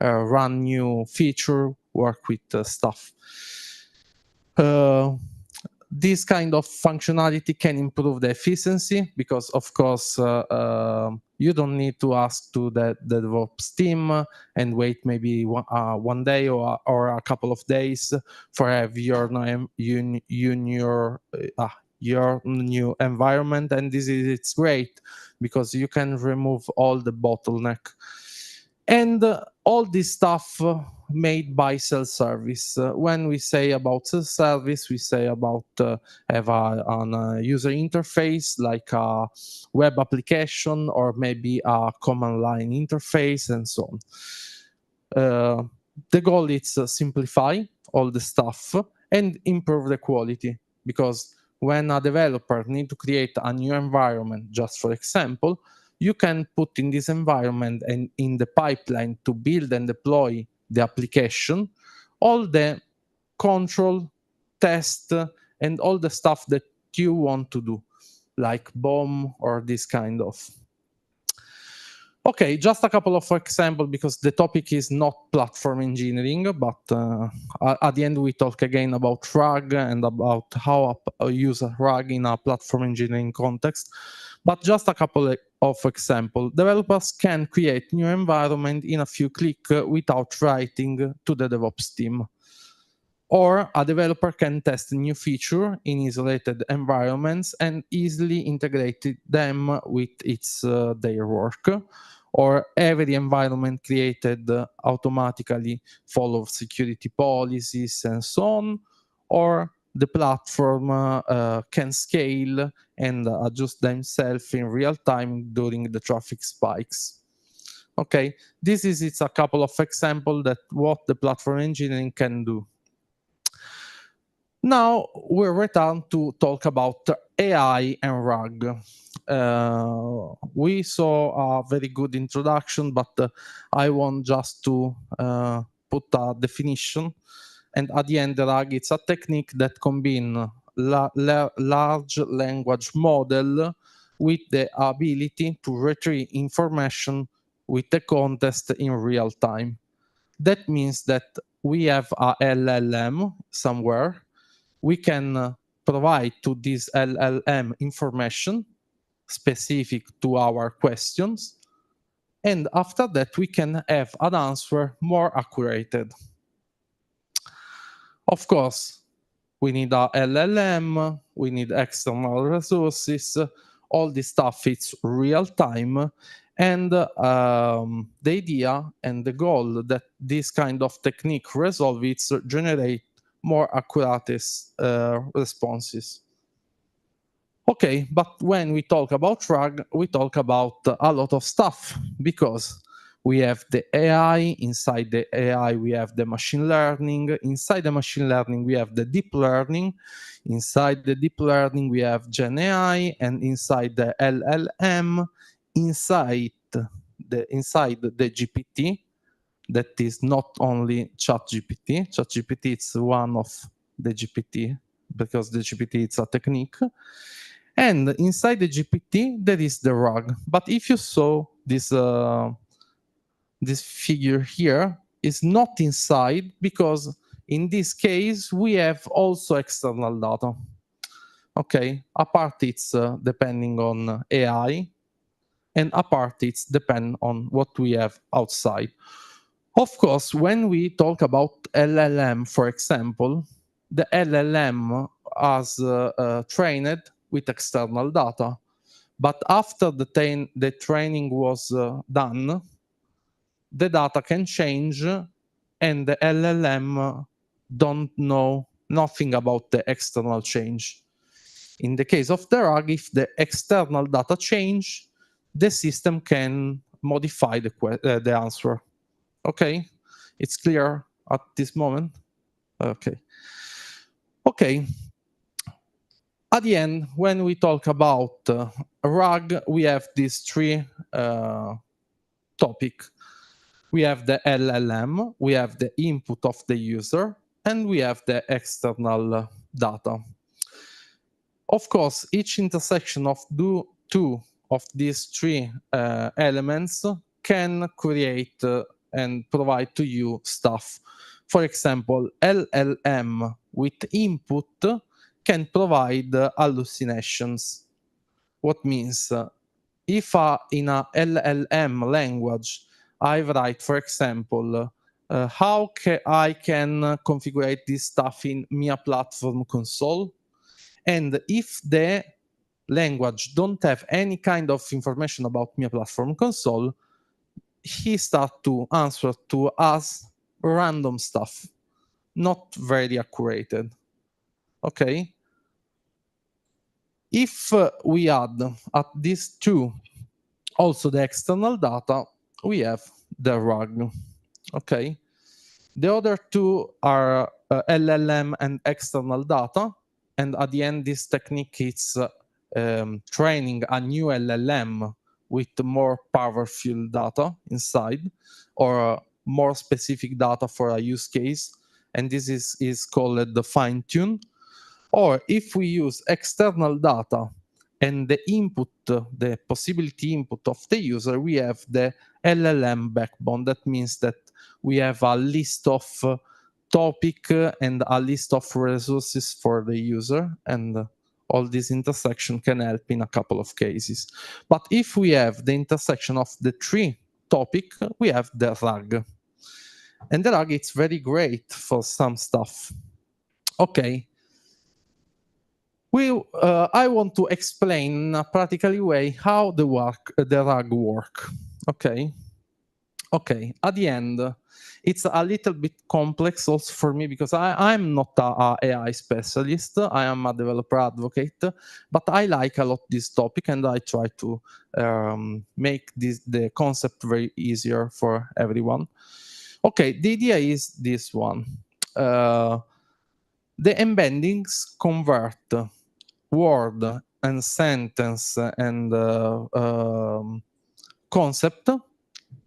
run new feature, work with stuff. This kind of functionality can improve the efficiency because, of course, you don't need to ask to the DevOps team and wait maybe one day or a couple of days for have your new environment, and it's great because you can remove all the bottleneck. And all this stuff made by self-service. When we say about self-service, we say about have a user interface like a web application or maybe a command line interface and so on. The goal is to simplify all the stuff and improve the quality, because when a developer needs to create a new environment, just for example, you can put in this environment and in the pipeline to build and deploy the application, all the control, test, and all the stuff that you want to do, like BOM or this kind of. Okay, just a couple of examples because the topic is not platform engineering, but at the end we talk again about RAG and about how to use RAG in a platform engineering context. But just a couple of examples. Developers can create new environment in a few clicks without writing to the DevOps team. Or a developer can test a new feature in isolated environments and easily integrate them with their work. Or every environment created automatically follows security policies and so on. Or the platform can scale and adjust themselves in real time during the traffic spikes. Okay, it's a couple of examples that what the platform engineering can do. Now we return to talk about AI and RAG. We saw a very good introduction, but I want just to put a definition. And at the end, RAG, it's a technique that combines large language model with the ability to retrieve information with the context in real time. That means that we have a LLM somewhere. We can provide to this LLM information specific to our questions. And after that, we can have an answer more accurate. Of course, we need a LLM, we need external resources, all this stuff, it's real time. And the idea and the goal that this kind of technique resolve is generate more accurate responses. Okay, but when we talk about RAG, we talk about a lot of stuff because we have the AI, inside the AI we have the machine learning, inside the machine learning we have the deep learning, inside the deep learning we have Gen AI, and inside the LLM, inside the GPT, that is not only ChatGPT. ChatGPT is one of the GPT because the GPT is a technique. And inside the GPT, there is the RAG. But if you saw this, this figure here is not inside because in this case, we have also external data. Okay, a part it's depending on AI, and a part it's depend on what we have outside. Of course, when we talk about LLM, for example, the LLM has trained with external data. But after the training was done, the data can change and the LLM don't know nothing about the external change. In the case of the RAG, if the external data change, the system can modify the answer. Okay, it's clear at this moment? Okay. Okay. At the end, when we talk about RAG, we have these three topics. We have the LLM, we have the input of the user, and we have the external data. Of course, each intersection of two of these three elements can create and provide to you stuff. For example, LLM with input can provide hallucinations. What means if in a LLM language I write, for example, how I can configure this stuff in Mia Platform console, and if the language don't have any kind of information about Mia Platform console, he start to answer to us random stuff, not very accurate. Okay. If we add at these two also the external data, we have the RAG. Okay. The other two are LLM and external data. And at the end, this technique is training a new LLM with more powerful data inside, or more specific data for a use case. And this is called the fine-tune. Or if we use external data and the input, the possibility input of the user, we have the LLM backbone. That means that we have a list of topic and a list of resources for the user, and all this intersection can help in a couple of cases. But if we have the intersection of the three topic, we have the RAG. And the RAG is very great for some stuff. Okay. I want to explain in a practical way how the RAG work. Okay. Okay. At the end, it's a little bit complex also for me because I'm not a AI specialist. I am a developer advocate, but I like a lot this topic, and I try to make the concept very easier for everyone. Okay, the idea is this one. The embeddings convert word and sentence and concept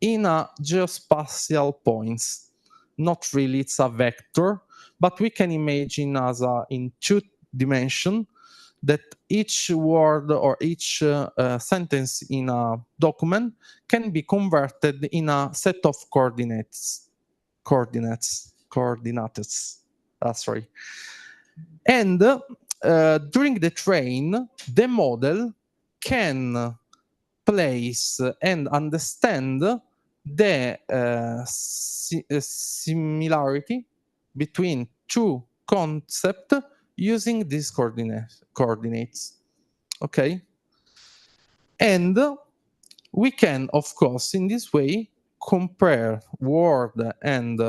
in a geospatial points. Not really, it's a vector, but we can imagine as in 2 dimensions that each word or each sentence in a document can be converted in a set of coordinates. Sorry. And during the train, the model can place and understand the similarity between 2 concepts using these coordinates. Okay? And we can, of course, in this way, compare word and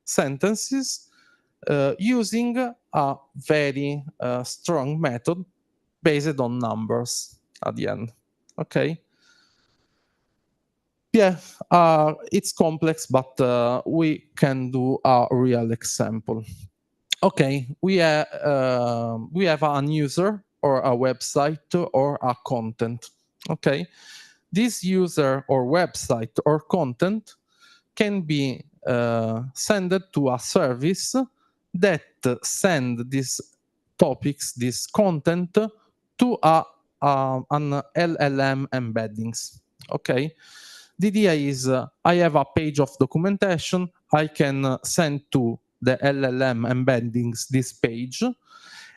sentences using a very strong method based on numbers at the end. Okay. Yeah, it's complex, but we can do a real example. Okay, we have an user or a website or a content. Okay, this user or website or content can be sent to a service that send these topics, this content, to an LLM embeddings. Okay, the idea is I have a page of documentation. I can send to the LLM embeddings this page,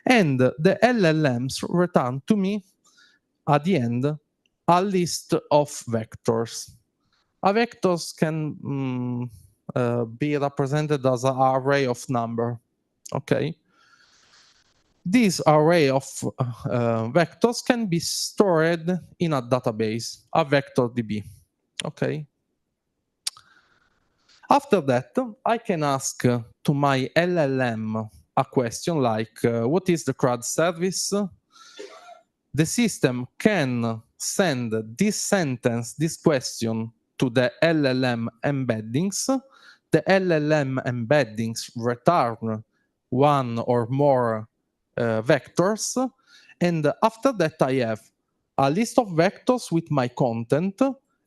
and the LLMs return to me at the end a list of vectors. A vectors can be represented as an array of number. Okay. This array of vectors can be stored in a database, a vector DB. Okay. After that, I can ask to my LLM a question like, what is the CRUD service? The system can send this sentence, this question, to the LLM embeddings. The LLM embeddings return one or more vectors. And after that, I have a list of vectors with my content,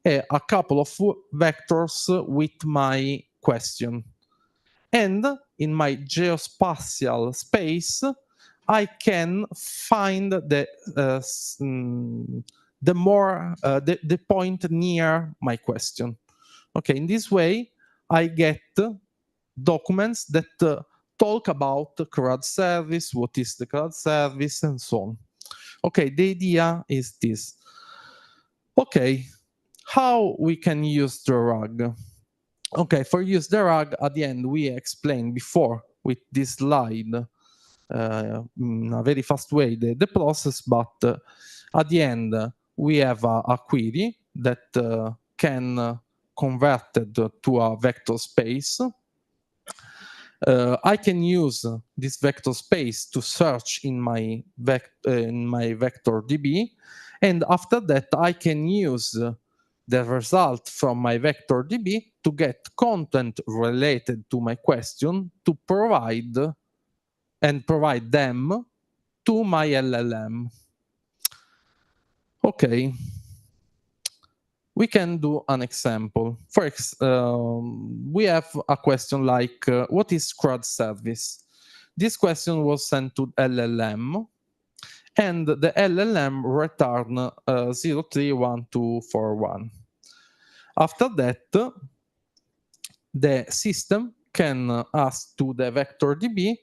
a couple of vectors with my question. And in my geospatial space, I can find the point near my question. Okay, in this way, I get documents that talk about the CRUD service, what is the CRUD service, and so on. Okay, the idea is this. Okay, how we can use the RAG? Okay, for use the RAG, at the end, we explained before with this slide in a very fast way the process, but at the end, we have a query that can convert it to a vector space. I can use this vector space to search in my vector DB, and after that, I can use the result from my vector DB to get content related to my question to provide them to my LLM. Okay. We can do an example. We have a question like, what is CRUD service? This question was sent to LLM, and the LLM returned 031241. After that, the system can ask to the vector DB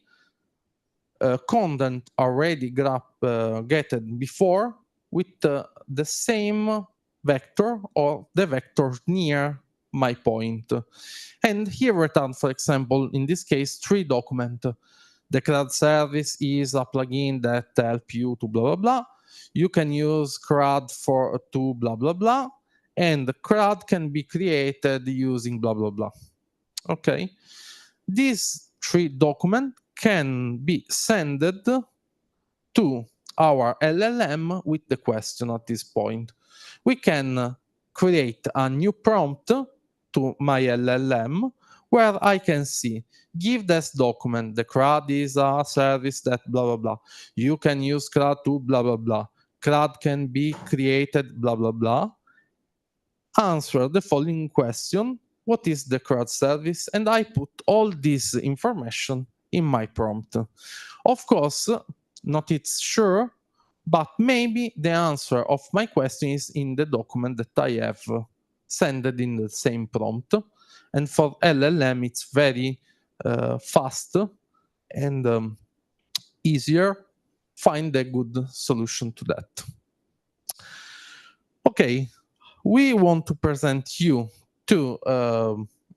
content already getted before with the same vector or the vector near my point. And here return, for example, in this case, 3 documents. The CRUD service is a plugin that helps you to blah, blah, blah. You can use CRUD to blah, blah, blah. And CRUD can be created using blah, blah, blah. Okay. These 3 documents can be sent to our LLM with the question at this point. We can create a new prompt to my LLM where I can see, give this document, the CRUD is a service that blah, blah, blah. You can use CRUD to blah, blah, blah. CRUD can be created, blah, blah, blah. Answer the following question, what is the CRUD service? And I put all this information in my prompt. Of course, not it's sure, but maybe the answer of my question is in the document that I have sent in the same prompt. And for LLM, it's very fast and easier. Find a good solution to that. Okay, we want to present you to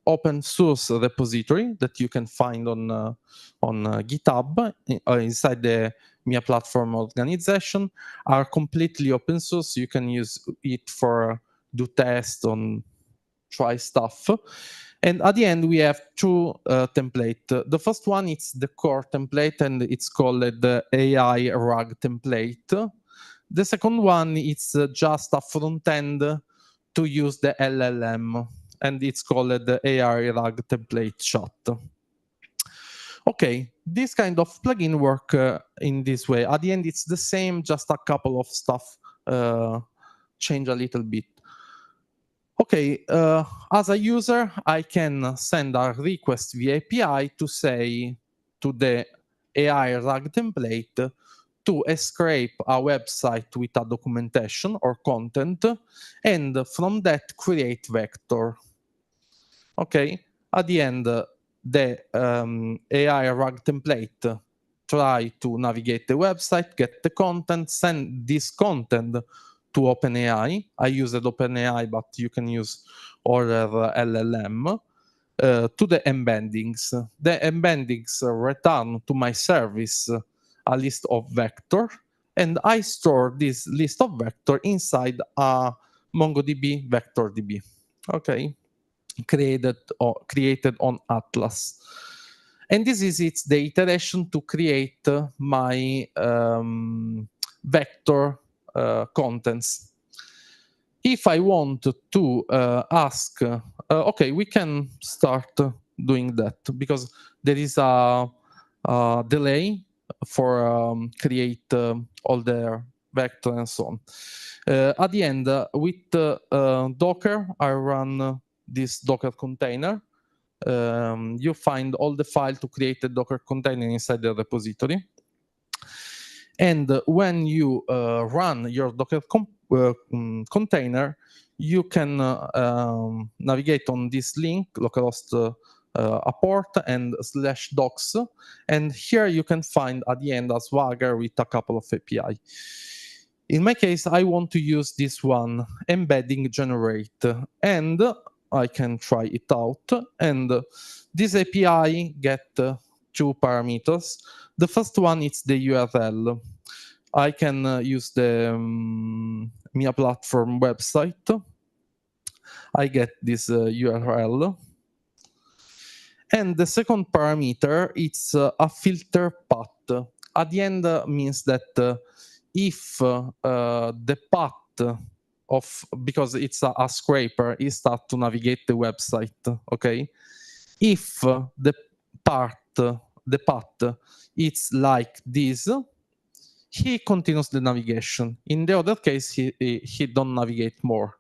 open source repository that you can find on GitHub inside the MIA platform organization, are completely open source. You can use it for do tests on try stuff. And at the end, we have 2 templates. The first one is the core template, and it's called the AI RAG template. The second one is just a front end to use the LLM, and it's called the AI RAG template chat. Okay, this kind of plugin work in this way. At the end, it's the same, just a couple of stuff change a little bit. Okay, as a user, I can send a request via API to say to the AI RAG template to scrape a website with a documentation or content, and from that create vector. Okay, at the end, the AI RAG template try to navigate the website, get the content, send this content to OpenAI. I used OpenAI, but you can use other LLM to the embeddings. The embeddings return to my service a list of vector, and I store this list of vector inside a MongoDB vector DB. Okay. created on Atlas. And this is the iteration to create my vector contents. If I want to ask, okay, we can start doing that because there is a delay for create all the vector and so on. At the end, with Docker, I run this Docker container. You find all the file to create a Docker container inside the repository. And when you run your Docker container, you can navigate on this link, localhost apport and /docs. And here you can find at the end a Swagger with a couple of API. In my case, I want to use this one, embedding generate, and I can try it out. And this API get 2 parameters. The first one is the URL. I can use the Mia platform website. I get this URL. And the second parameter, it's a filter path. At the end means that if the path of, because it's a scraper, it starts to navigate the website, okay? If the path it's like this, he continues the navigation. In the other case, he don't navigate more,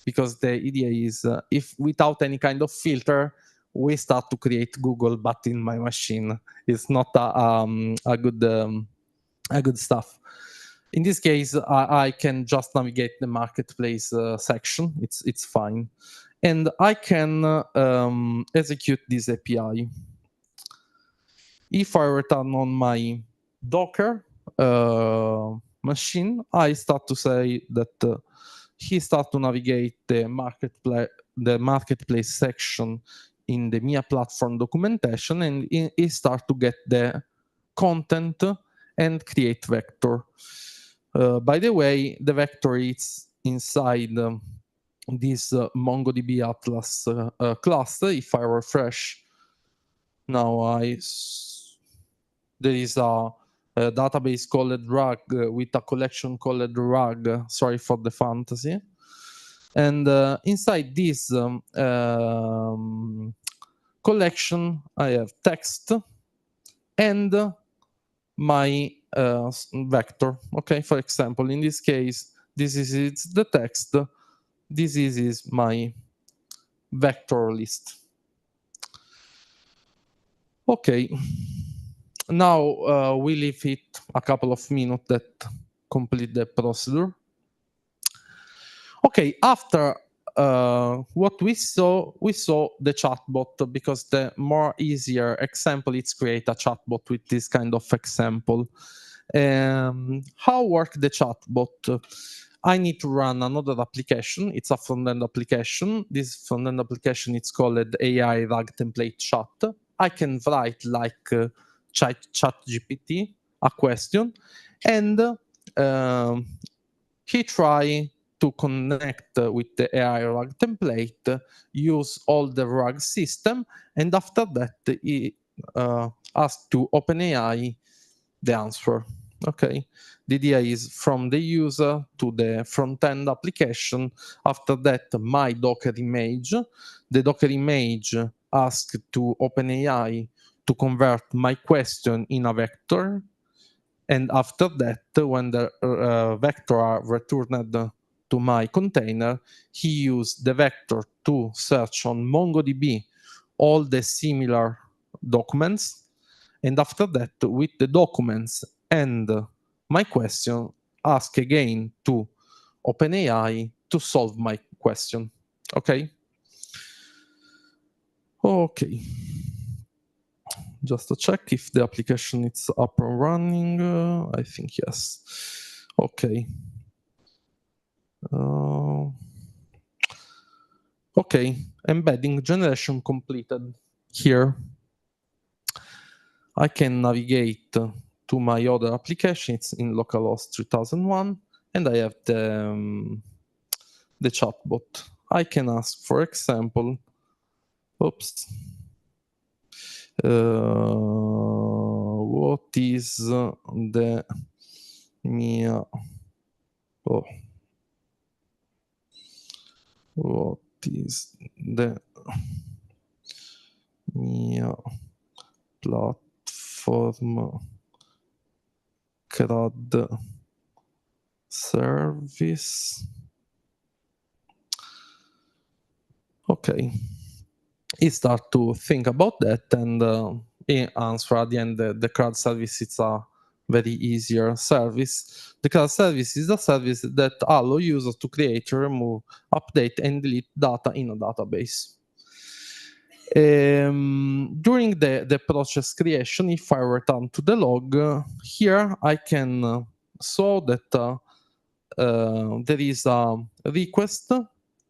because the idea is if without any kind of filter, we start to create Google, but in my machine, it's not a good stuff. In this case, I can just navigate the marketplace section. It's fine, and I can execute this API. If I return on my Docker machine, I start to say that he start to navigate the marketplace section in the Mia platform documentation, and he start to get the content and create vector. By the way, the vector is inside this MongoDB Atlas cluster. If I refresh, now there is a database called RAG with a collection called RAG. Sorry for the fantasy. And inside this collection, I have text and my vector. Okay, for example, in this case, this is the text. This is my vector list. Okay. Now we leave it a couple of minutes that complete the procedure. Okay, after what we saw the chatbot, because the more easier example is create a chatbot with this kind of example. How work the chatbot? I need to run another application. It's a front-end application. This front-end application is called AI RAG template chat. I can write like ChatGPT a question, and he try to connect with the AI RAG template, use all the RAG system, and after that he asks to OpenAI the answer. Okay, the idea is from the user to the front-end application. After that, my Docker image, the Docker image asks to OpenAI to convert my question in a vector, and after that, when the vector are returned to my container, he used the vector to search on MongoDB all the similar documents, and after that, with the documents and my question, ask again to OpenAI to solve my question. Okay? Okay. Just to check if the application is up and running. I think yes. Okay. Okay, embedding generation completed. Here, I can navigate to my other application. It's in localhost 3001, and I have the chatbot. I can ask, for example, Oops. What is the mia? Oh. What is the mia platform CRUD service? Okay. He start to think about that, and he answer at the end the CRUD service is a very easier service. The CRUD service is a service that allows users to create, remove, update, and delete data in a database. During the process creation, if I return to the log, here I can saw that there is a request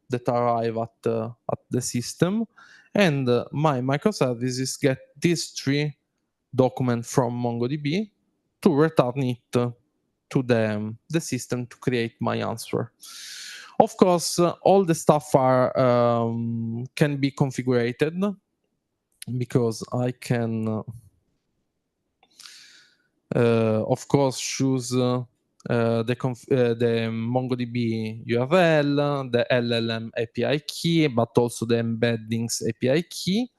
that arrive at the system, and my microservices get these 3 documents from MongoDB to return it to the system to create my answer. Of course, all the stuff are can be configured, because I can, of course, choose the MongoDB URL, the LLM API key, but also the embeddings API key,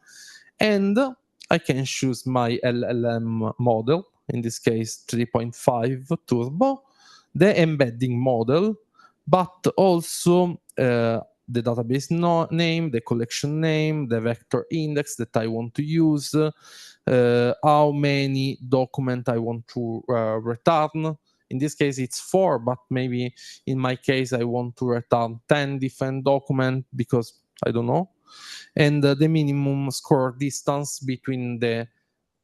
and I can choose my LLM model, in this case 3.5 Turbo, the embedding model, but also the database name, the collection name, the vector index that I want to use, how many documents I want to return. In this case, it's 4, but maybe in my case, I want to return 10 different documents because I don't know. And the minimum score distance between the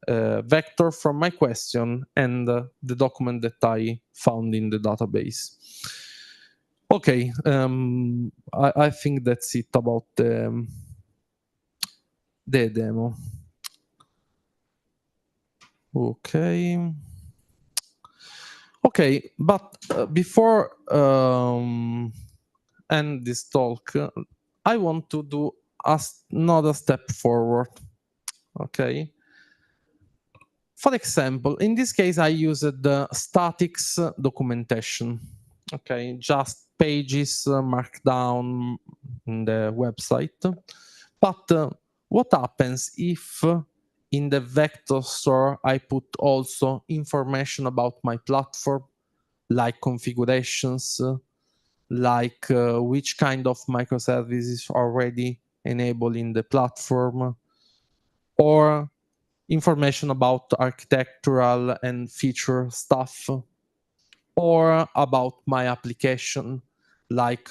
vector from my question and the document that I found in the database. Okay, I think that's it about the demo. Okay. Okay, but before end this talk, I want to do another step forward. Okay. For example, in this case, I used the statics documentation. Okay, just pages marked down in the website. But what happens if in the vector store I put also information about my platform, like configurations, like which kind of microservices are already enabled in the platform, or information about architectural and feature stuff, or about my application, like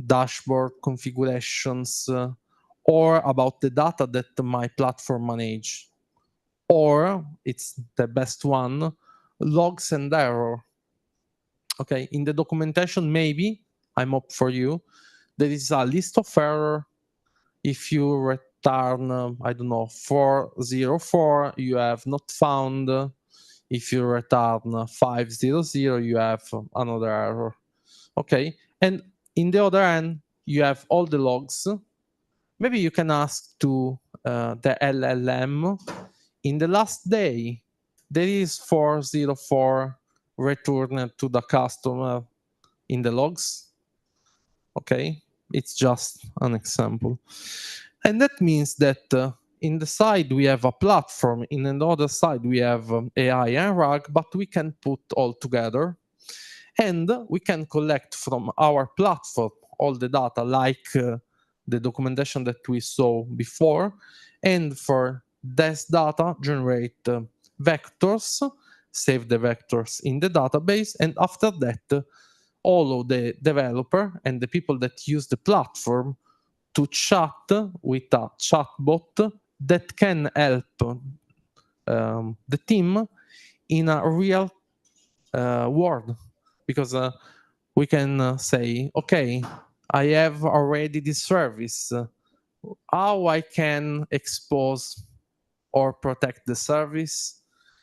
dashboard configurations, or about the data that my platform manage, or it's the best one, logs and error. Okay, in the documentation, maybe I'm up for you. There is a list of error. If you return, I don't know, 404, you have not found. If you return 500, you have another error. Okay, and in the other end, you have all the logs. Maybe you can ask to the LLM, in the last day, there is 404 returned to the customer in the logs. Okay, it's just an example. And that means that in the side we have a platform, in the other side we have AI and RAG, but we can put all together. And we can collect from our platform all the data, like the documentation that we saw before. And for this data, generate vectors, save the vectors in the database. And after that, all of the developer and the people that use the platform to chat with a chatbot that can help the team in a real world. Because we can say, okay, I have already this service. How I can expose or protect the service?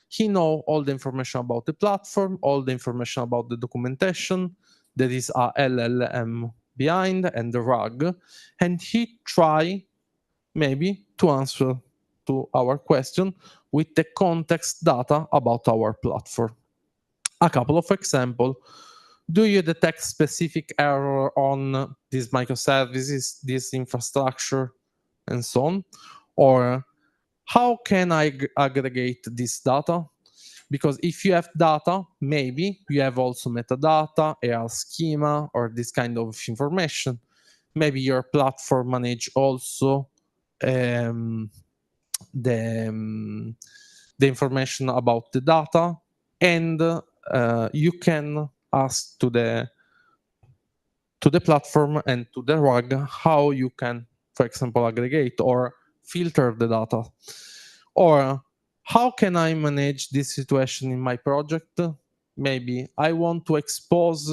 He knows all the information about the platform, all the information about the documentation. There is a LLM behind and the RAG, and he try maybe to answer to our question with the context data about our platform. A couple of examples. Do you detect specific error on these microservices, this infrastructure, and so on? Or how can I aggregate this data? Because if you have data, maybe you have also metadata, AR schema, or this kind of information. Maybe your platform manage also the information about the data, and you can ask to the platform and to the RAG how you can, for example, aggregate or filter the data. Or how can I manage this situation in my project? Maybe I want to expose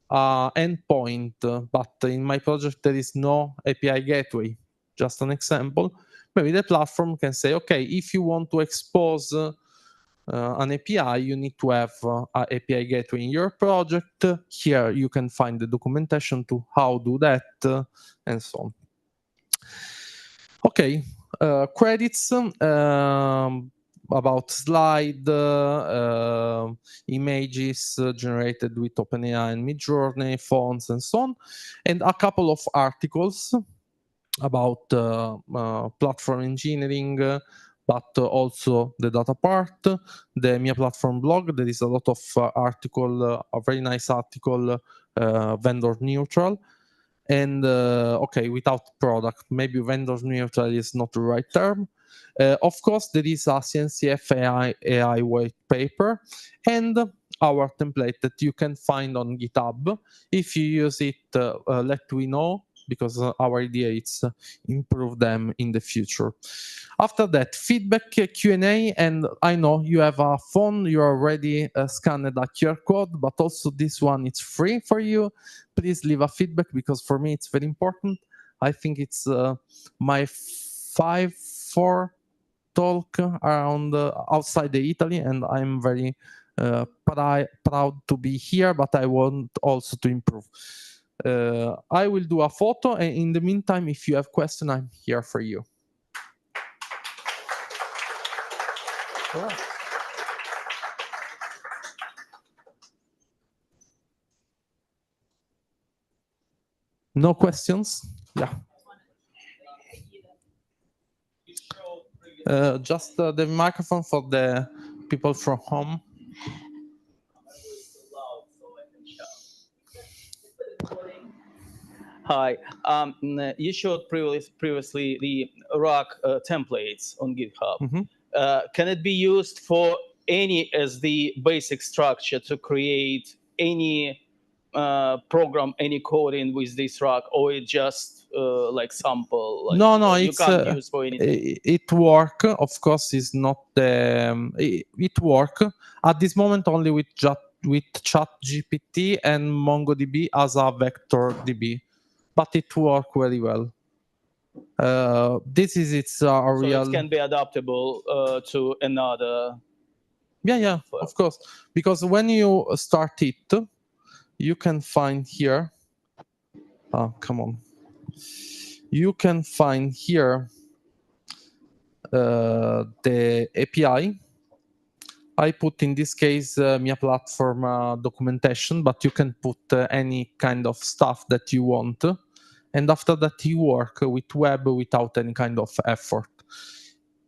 endpoint, but in my project there is no API gateway. Just an example. Maybe the platform can say, okay, if you want to expose an API, you need to have an API gateway in your project. Here you can find the documentation to how do that, and so on. Okay, credits about slide, images generated with OpenAI and Midjourney, fonts, and so on, and a couple of articles about platform engineering, but also the data part. The Mia Platform blog, there is a lot of article, a very nice article, vendor neutral. And okay, without product, maybe vendor neutral is not the right term. Of course, there is a CNCF AI white paper and our template that you can find on GitHub. If you use it, let me know, because our idea is improve them in the future. After that, feedback, Q&A, and I know you have a phone, you already scanned a QR code, but also this one, it's free for you. Please leave a feedback, because for me it's very important. I think it's my 5-4 talk around outside the Italy, and I'm very proud to be here, but I want also to improve. I will do a photo, and in the meantime, if you have questions, I'm here for you. No questions? Yeah. Just the microphone for the people from home. Hi. You showed previously the RAG templates on GitHub. Mm-hmm. Can it be used for any as the basic structure to create any program, any coding with this RAG, or it just like sample? Like, No, you it's can't use for anything. it work. Of course, is not it work at this moment only with ChatGPT and MongoDB as a vector DB, but it work very well. This is its real. So it can be adaptable to another. Yeah, of course. Because when you start it, you can find here. Oh, come on. You can find here the API. I put in this case Mia Platform documentation, but you can put any kind of stuff that you want. And after that, you work with web without any kind of effort.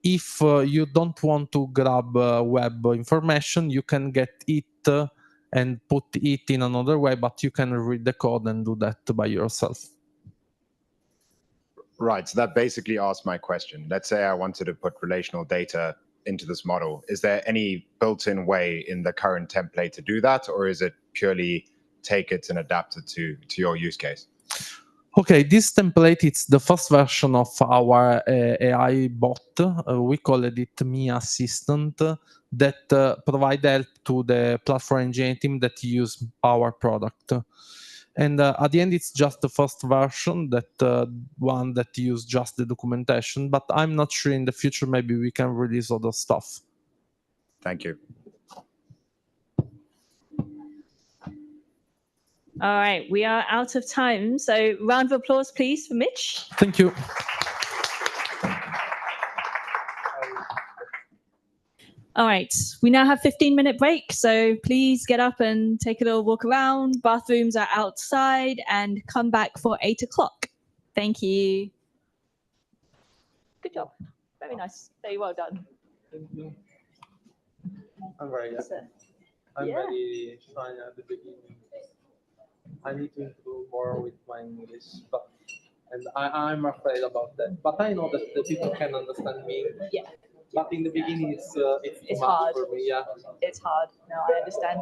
If you don't want to grab web information, you can get it and put it in another way, but you can read the code and do that by yourself. Right, so that basically asks my question. Let's say I wanted to put relational data into this model. Is there any built-in way in the current template to do that, or is it purely take it and adapt it to your use case? Okay, this template, it's the first version of our AI bot. We call it Mia Assistant that provide help to the platform engineering team that use our product. And at the end, it's just the first version, that one that use just the documentation. But I'm not sure in the future, maybe we can release other stuff. Thank you. All right, we are out of time. So round of applause, please, for Mitch. Thank you. All right, we now have 15-minute break, so please get up and take a little walk around. Bathrooms are outside, and come back for 8 o'clock. Thank you. Good job. Very nice. Very well done. Thank you. I'm very Yes, happy. sir. I'm Yeah. very shy at the beginning. I need to improve more with my English, and I'm afraid about that. But I know that the people can understand me. Yeah. But in the beginning, it's too It's much hard. for me. Yeah. It's hard. No, I understand.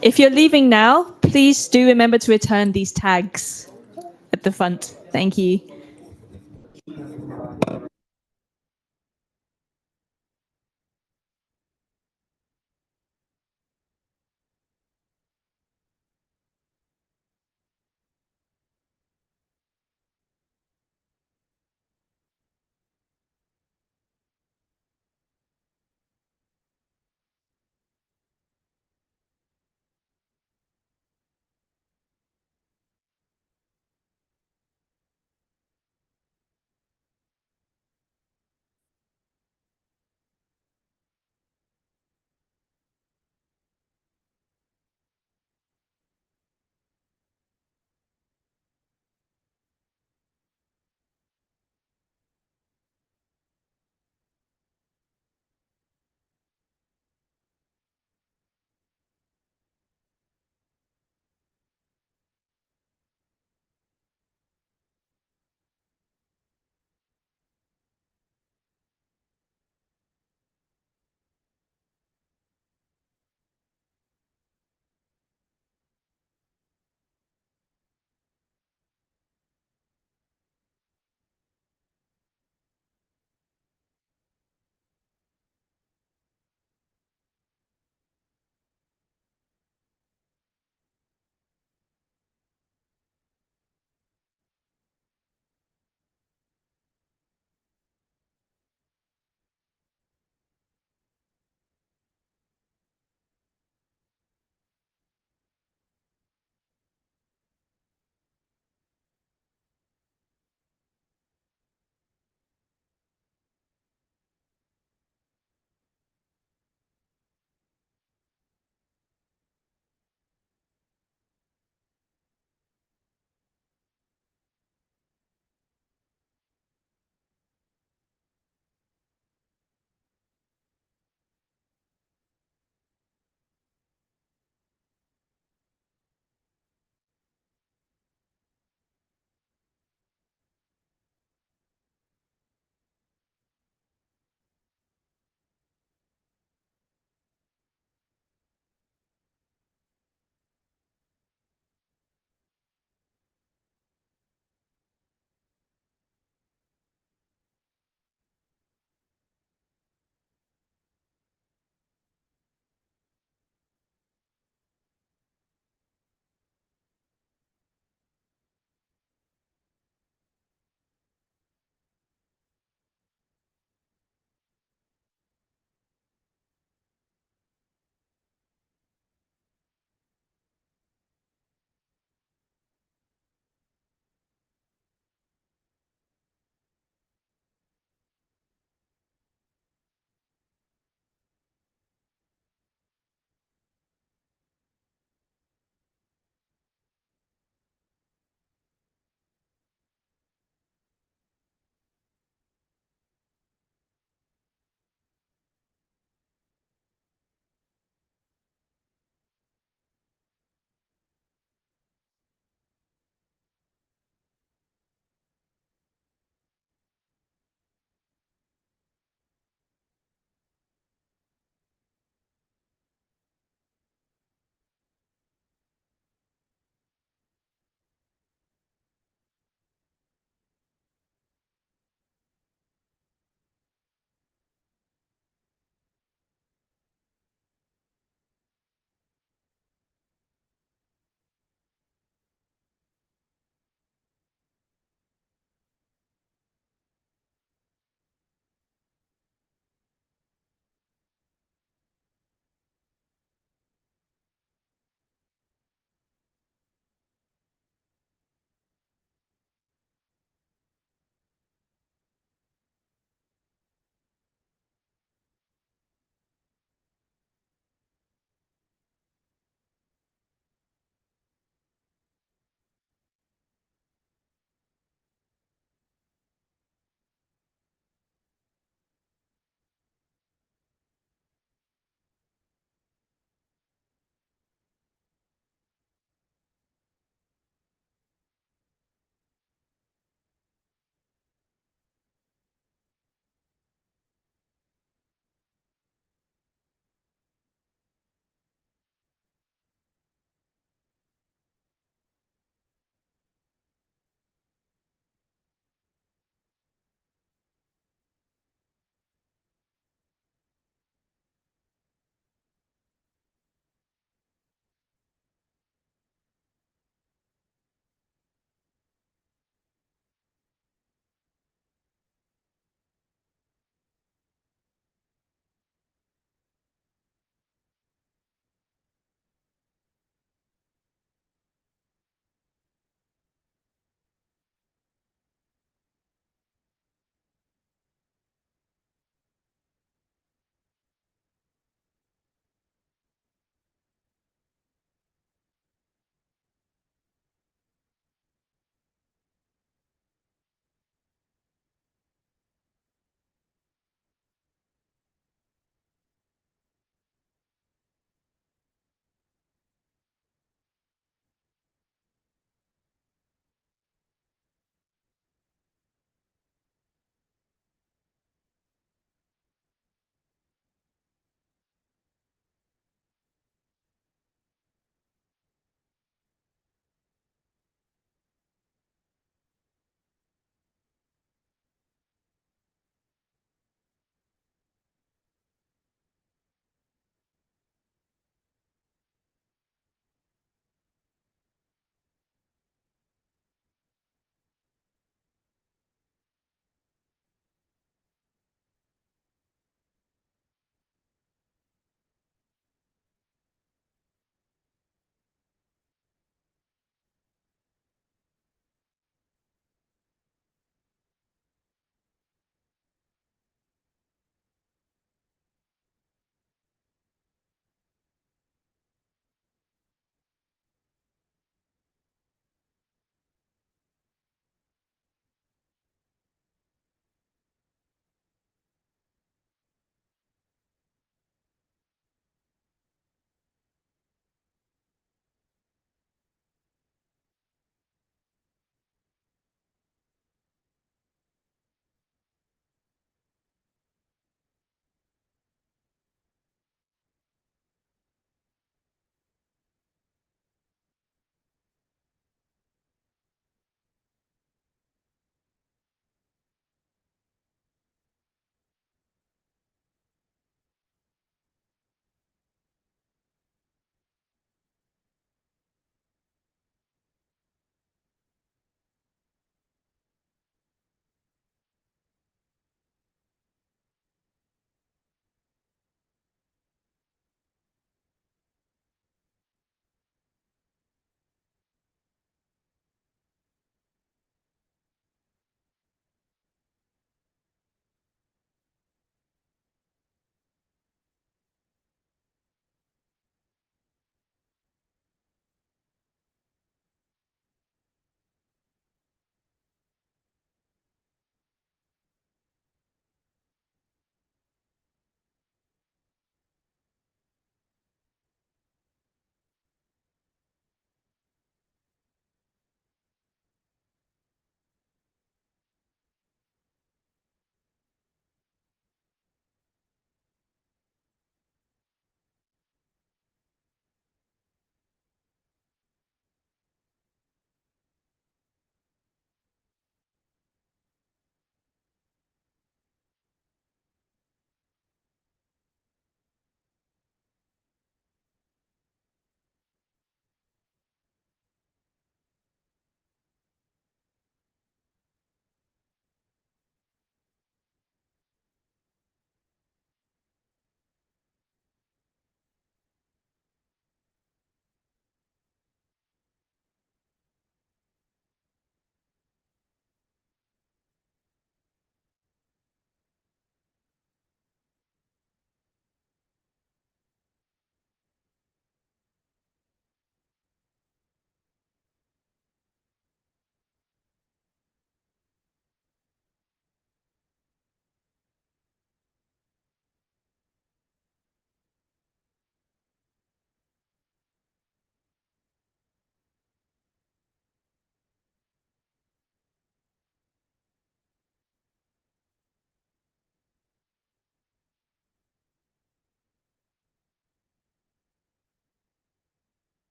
If you're leaving now, please do remember to return these tags at the front. Thank you.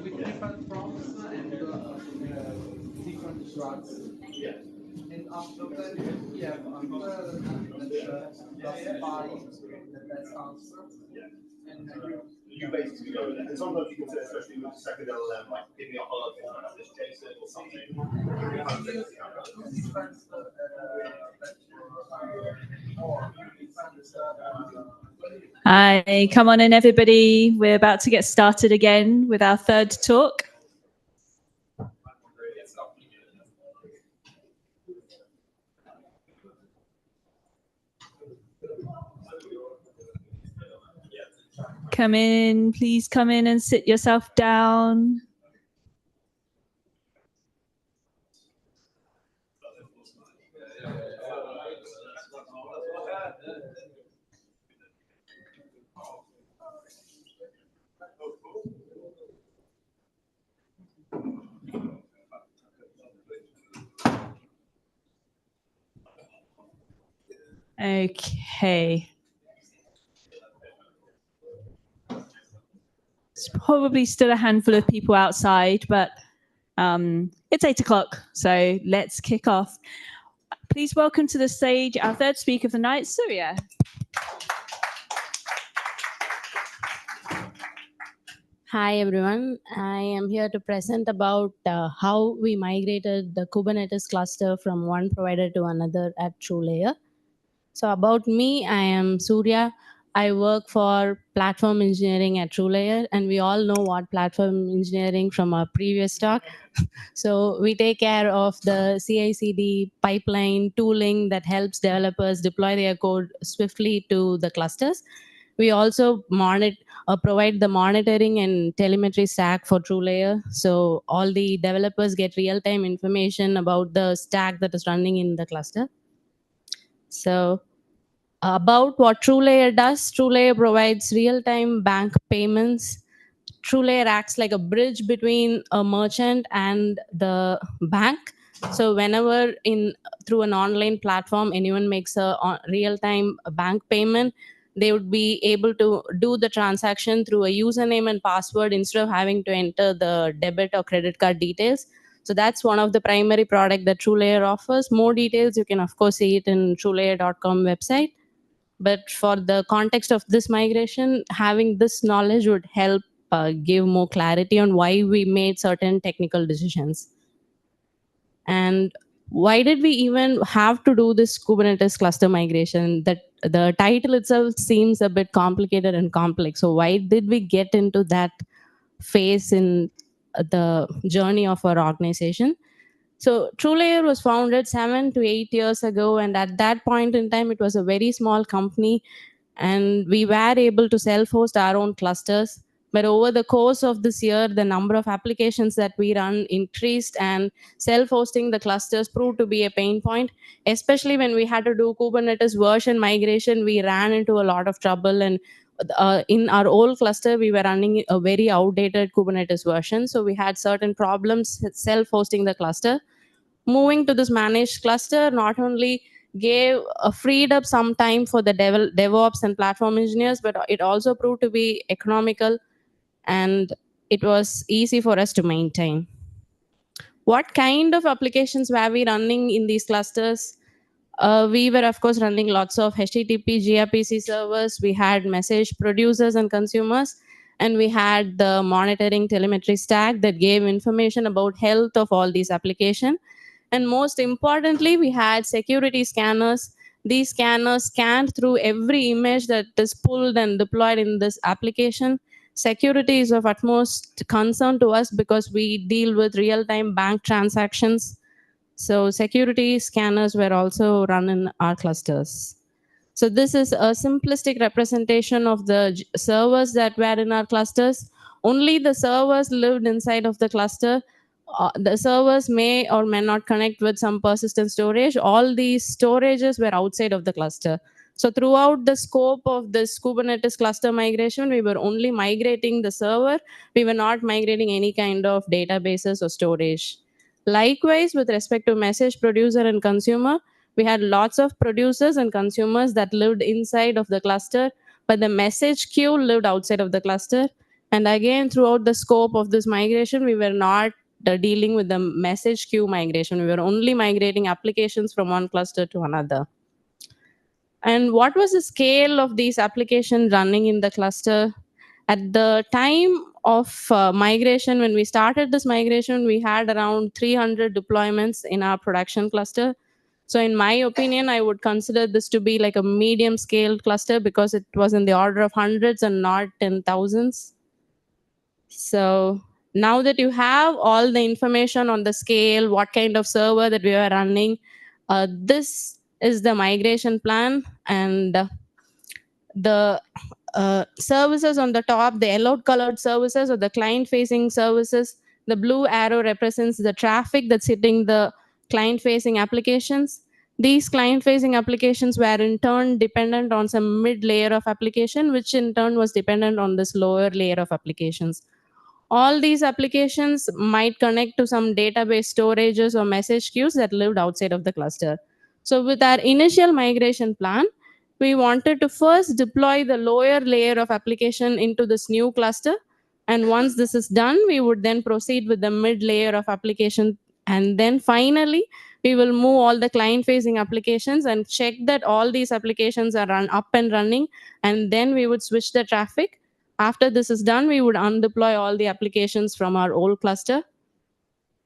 with different prompts and different drugs. Yeah. And after that, we have another that classify the best answer. And You basically go with that. And sometimes you can say, especially with the second LLM, like give me a hard format, just JSON or something. Hi, come on in, everybody. We're about to get started again with our third talk. Come in, please come in and sit yourself down. Okay. It's probably still a handful of people outside, but it's 8 o'clock, so let's kick off. Please welcome to the stage our third speaker of the night, Surya. Hi, everyone. I am here to present about how we migrated the Kubernetes cluster from one provider to another at TrueLayer. So about me, I am Surya. I work for platform engineering at TrueLayer, and we all know what platform engineering from our previous talk. So we take care of the CI/CD pipeline tooling that helps developers deploy their code swiftly to the clusters. We also provide the monitoring and telemetry stack for TrueLayer. So all the developers get real-time information about the stack that is running in the cluster. So about what TrueLayer does, TrueLayer provides real-time bank payments. TrueLayer acts like a bridge between a merchant and the bank. So whenever through an online platform, anyone makes a real-time bank payment, they would be able to do the transaction through a username and password instead of having to enter the debit or credit card details. So that's one of the primary product that TrueLayer offers. More details, you can of course see it in truelayer.com website. But for the context of this migration, having this knowledge would help give more clarity on why we made certain technical decisions. And why did we even have to do this Kubernetes cluster migration? That the title itself seems a bit complicated and complex. So why did we get into that phase in the journey of our organization? So TrueLayer was founded 7 to 8 years ago, and at that point in time, it was a very small company, and we were able to self-host our own clusters. But over the course of this year, the number of applications that we run increased, and self-hosting the clusters proved to be a pain point, especially when we had to do Kubernetes version migration. We ran into a lot of trouble, and in our old cluster, we were running a very outdated Kubernetes version. So we had certain problems self-hosting the cluster. Moving to this managed cluster not only gave freed up some time for the DevOps and platform engineers, but it also proved to be economical, and it was easy for us to maintain. What kind of applications were we running in these clusters? We were, of course, running lots of HTTP, gRPC servers. We had message producers and consumers, and we had the monitoring telemetry stack that gave information about health of all these applications. And most importantly, we had security scanners. These scanners scanned through every image that is pulled and deployed in this application. Security is of utmost concern to us because we deal with real-time bank transactions. So security scanners were also run in our clusters. So this is a simplistic representation of the servers that were in our clusters. Only the servers lived inside of the cluster. The servers may or may not connect with some persistent storage. All these storages were outside of the cluster. So throughout the scope of this Kubernetes cluster migration, we were only migrating the server. We were not migrating any kind of databases or storage. Likewise, with respect to message producer and consumer, we had lots of producers and consumers that lived inside of the cluster, but the message queue lived outside of the cluster. And again, throughout the scope of this migration, we were not dealing with the message queue migration. We were only migrating applications from one cluster to another. And what was the scale of these applications running in the cluster? At the time of migration, when we started this migration, we had around 300 deployments in our production cluster. So in my opinion, I would consider this to be like a medium scale cluster because it was in the order of hundreds and not in thousands. So now that you have all the information on the scale, what kind of server that we are running, this is the migration plan. And the services on the top, the yellow colored services or the client facing services, the blue arrow represents the traffic that's hitting the client facing applications. These client facing applications were in turn dependent on some mid layer of application, which in turn was dependent on this lower layer of applications. All these applications might connect to some database storages or message queues that lived outside of the cluster. So with our initial migration plan, we wanted to first deploy the lower layer of application into this new cluster. And once this is done, we would then proceed with the mid layer of application. And then finally, we will move all the client-facing applications and check that all these applications are up and running. And then we would switch the traffic. After this is done, we would undeploy all the applications from our old cluster.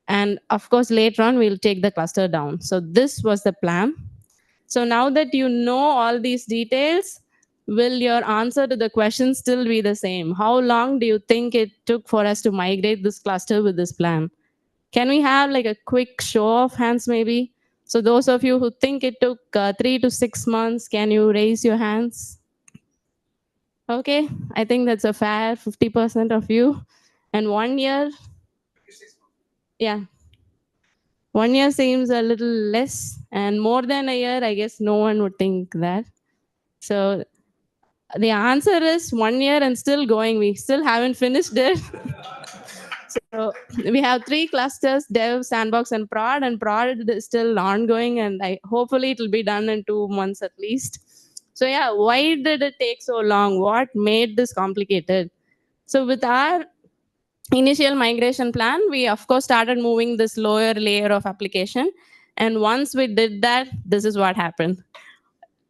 And of course, later on, we'll take the cluster down. So this was the plan. So now that you know all these details, will your answer to the question still be the same? How long do you think it took for us to migrate this cluster with this plan? Can we have like a quick show of hands maybe? So those of you who think it took 3 to 6 months, can you raise your hands? Okay, I think that's a fair 50% of you. And 1 year? Yeah. 1 year seems a little less, and more than a year, I guess no one would think that. So the answer is 1 year and still going. We still haven't finished it. So we have 3 clusters, dev, sandbox, and prod is still ongoing, and hopefully it will be done in 2 months at least. So yeah, why did it take so long? What made this complicated? So with our initial migration plan, we of course started moving this lower layer of application. And once we did that, this is what happened.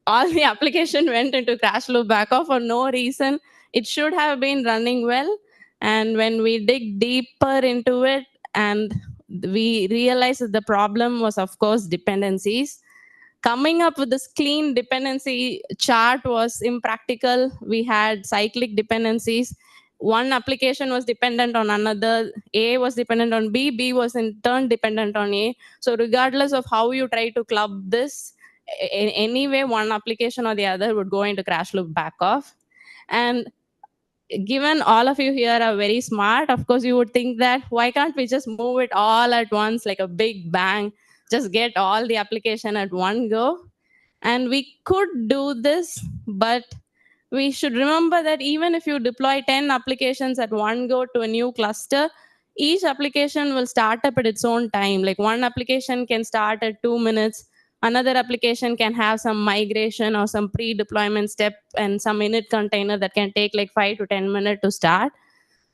All the application went into crash loop backup for no reason. It should have been running well. And when we dig deeper into it, and we realized that the problem was, of course, dependencies. Coming up with this clean dependency chart was impractical. We had cyclic dependencies. One application was dependent on another. A was dependent on B. B was in turn dependent on A. So regardless of how you try to club this, in any way, one application or the other would go into crash loop back off. And given all of you here are very smart, of course, you would think that why can't we just move it all at once, like a big bang, just get all the application at one go? And we could do this, but we should remember that even if you deploy 10 applications at one go to a new cluster, each application will start up at its own time. Like one application can start at 2 minutes. Another application can have some migration or some pre-deployment step and some init container that can take like 5 to 10 minutes to start.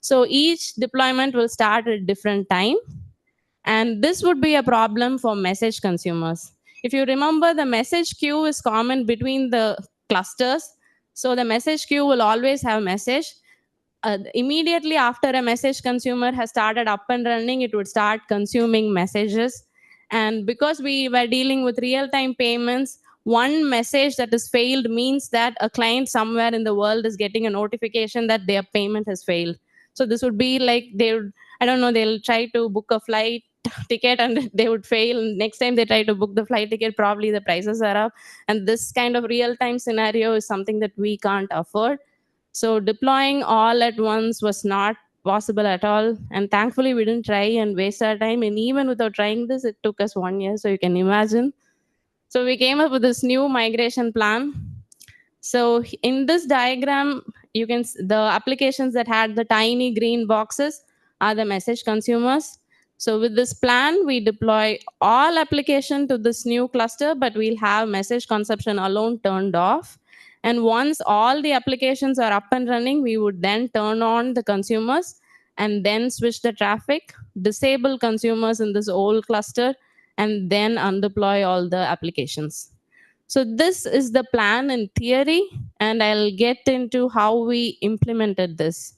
So each deployment will start at different time. And this would be a problem for message consumers. If you remember, the message queue is common between the clusters. So the message queue will always have message. Immediately after a message consumer has started up and running, it would start consuming messages. And because we were dealing with real-time payments, one message that is failed means that a client somewhere in the world is getting a notification that their payment has failed. So this would be like they'll try to book a flight ticket and they would fail. Next time they try to book the flight ticket, probably the prices are up. And this kind of real-time scenario is something that we can't afford. So deploying all at once was not possible at all. And thankfully, we didn't try and waste our time. And even without trying this, it took us 1 year. So you can imagine. So we came up with this new migration plan. So in this diagram, you can the applications that had the tiny green boxes are the message consumers. So with this plan, we deploy all application to this new cluster, but we'll have message consumption alone turned off. And once all the applications are up and running, we would then turn on the consumers and then switch the traffic, disable consumers in this old cluster, and then undeploy all the applications. So this is the plan in theory, and I'll get into how we implemented this.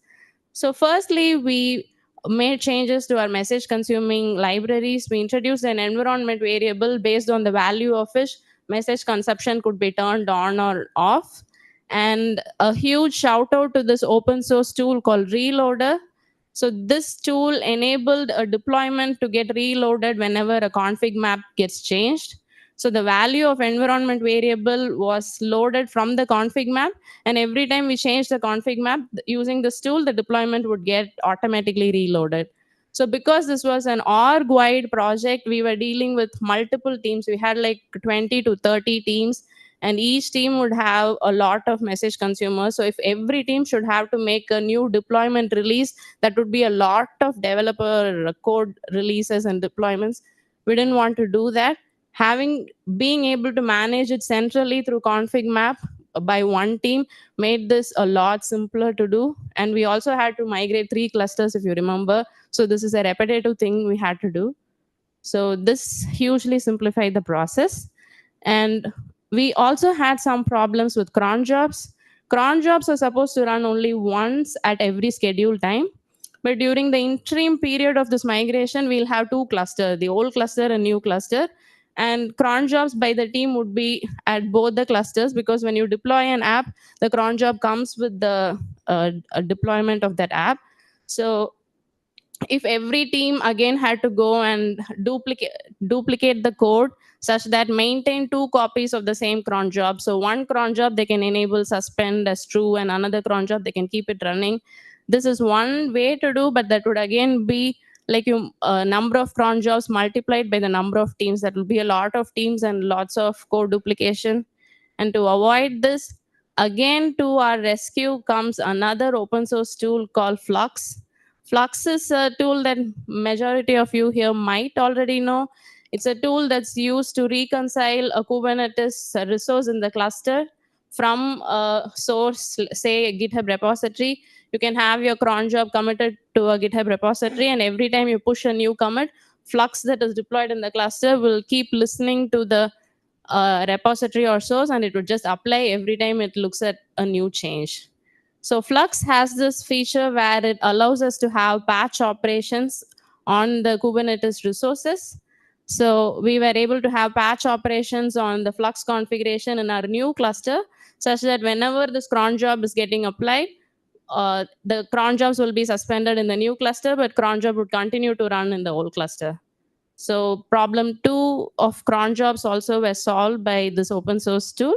So firstly, we made changes to our message consuming libraries. We introduced an environment variable based on the value of which message consumption could be turned on or off. And a huge shout out to this open source tool called Reloader. So this tool enabled a deployment to get reloaded whenever a config map gets changed. So the value of environment variable was loaded from the config map, and every time we change the config map using this tool, the deployment would get automatically reloaded. So because this was an org-wide project, we were dealing with multiple teams. We had like 20 to 30 teams, and each team would have a lot of message consumers. So if every team should have to make a new deployment release, that would be a lot of developer code releases and deployments. We didn't want to do that. Being able to manage it centrally through config map by one team made this a lot simpler to do. And we also had to migrate 3 clusters, if you remember. So this is a repetitive thing we had to do. So this hugely simplified the process. And we also had some problems with cron jobs. Cron jobs are supposed to run only once at every scheduled time. But during the interim period of this migration, we'll have 2 clusters, the old cluster and new cluster. And cron jobs by the team would be at both the clusters, because when you deploy an app, the cron job comes with the deployment of that app. So if every team again had to go and duplicate the code such that maintain 2 copies of the same cron job. So one cron job they can enable suspend as true, and another cron job they can keep it running. This is one way to do, but that would again be like number of cron jobs multiplied by the number of teams. That will be a lot of teams and lots of code duplication. And to avoid this, again to our rescue comes another open source tool called Flux. Flux is a tool that majority of you here might already know. It's a tool that's used to reconcile a Kubernetes resource in the cluster from a source, say a GitHub repository. You can have your cron job committed to a GitHub repository, and every time you push a new commit, Flux that is deployed in the cluster will keep listening to the repository or source, and it would just apply every time it looks at a new change. So Flux has this feature where it allows us to have patch operations on the Kubernetes resources. So we were able to have patch operations on the Flux configuration in our new cluster, such that whenever this cron job is getting applied, the cron jobs will be suspended in the new cluster, but cron job would continue to run in the old cluster. So problem 2 of cron jobs also were solved by this open source tool.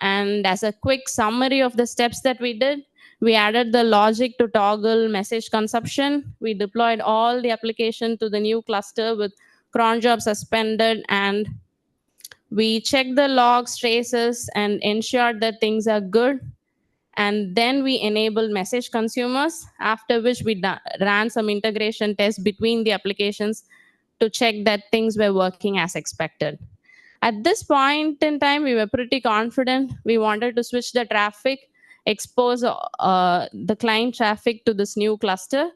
And as a quick summary of the steps that we did, we added the logic to toggle message consumption. We deployed all the application to the new cluster with cron job suspended, and we checked the logs, traces, and ensured that things are good. And then we enabled message consumers, after which we ran some integration tests between the applications to check that things were working as expected. At this point in time, we were pretty confident. We wanted to switch the traffic, expose the client traffic to this new cluster.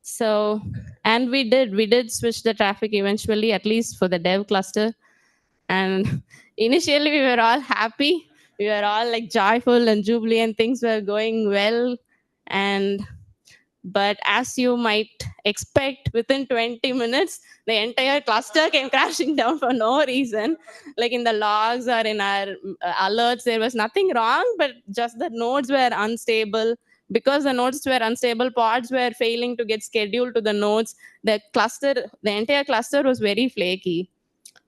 So, and we did switch the traffic eventually, at least for the dev cluster. And initially we were all happy. We were all like joyful and jubilant. Things were going well. But as you might expect, within 20 minutes, the entire cluster came crashing down for no reason. Like in the logs or in our alerts, there was nothing wrong, but just the nodes were unstable. Because the nodes were unstable, pods were failing to get scheduled to the nodes. The entire cluster was very flaky.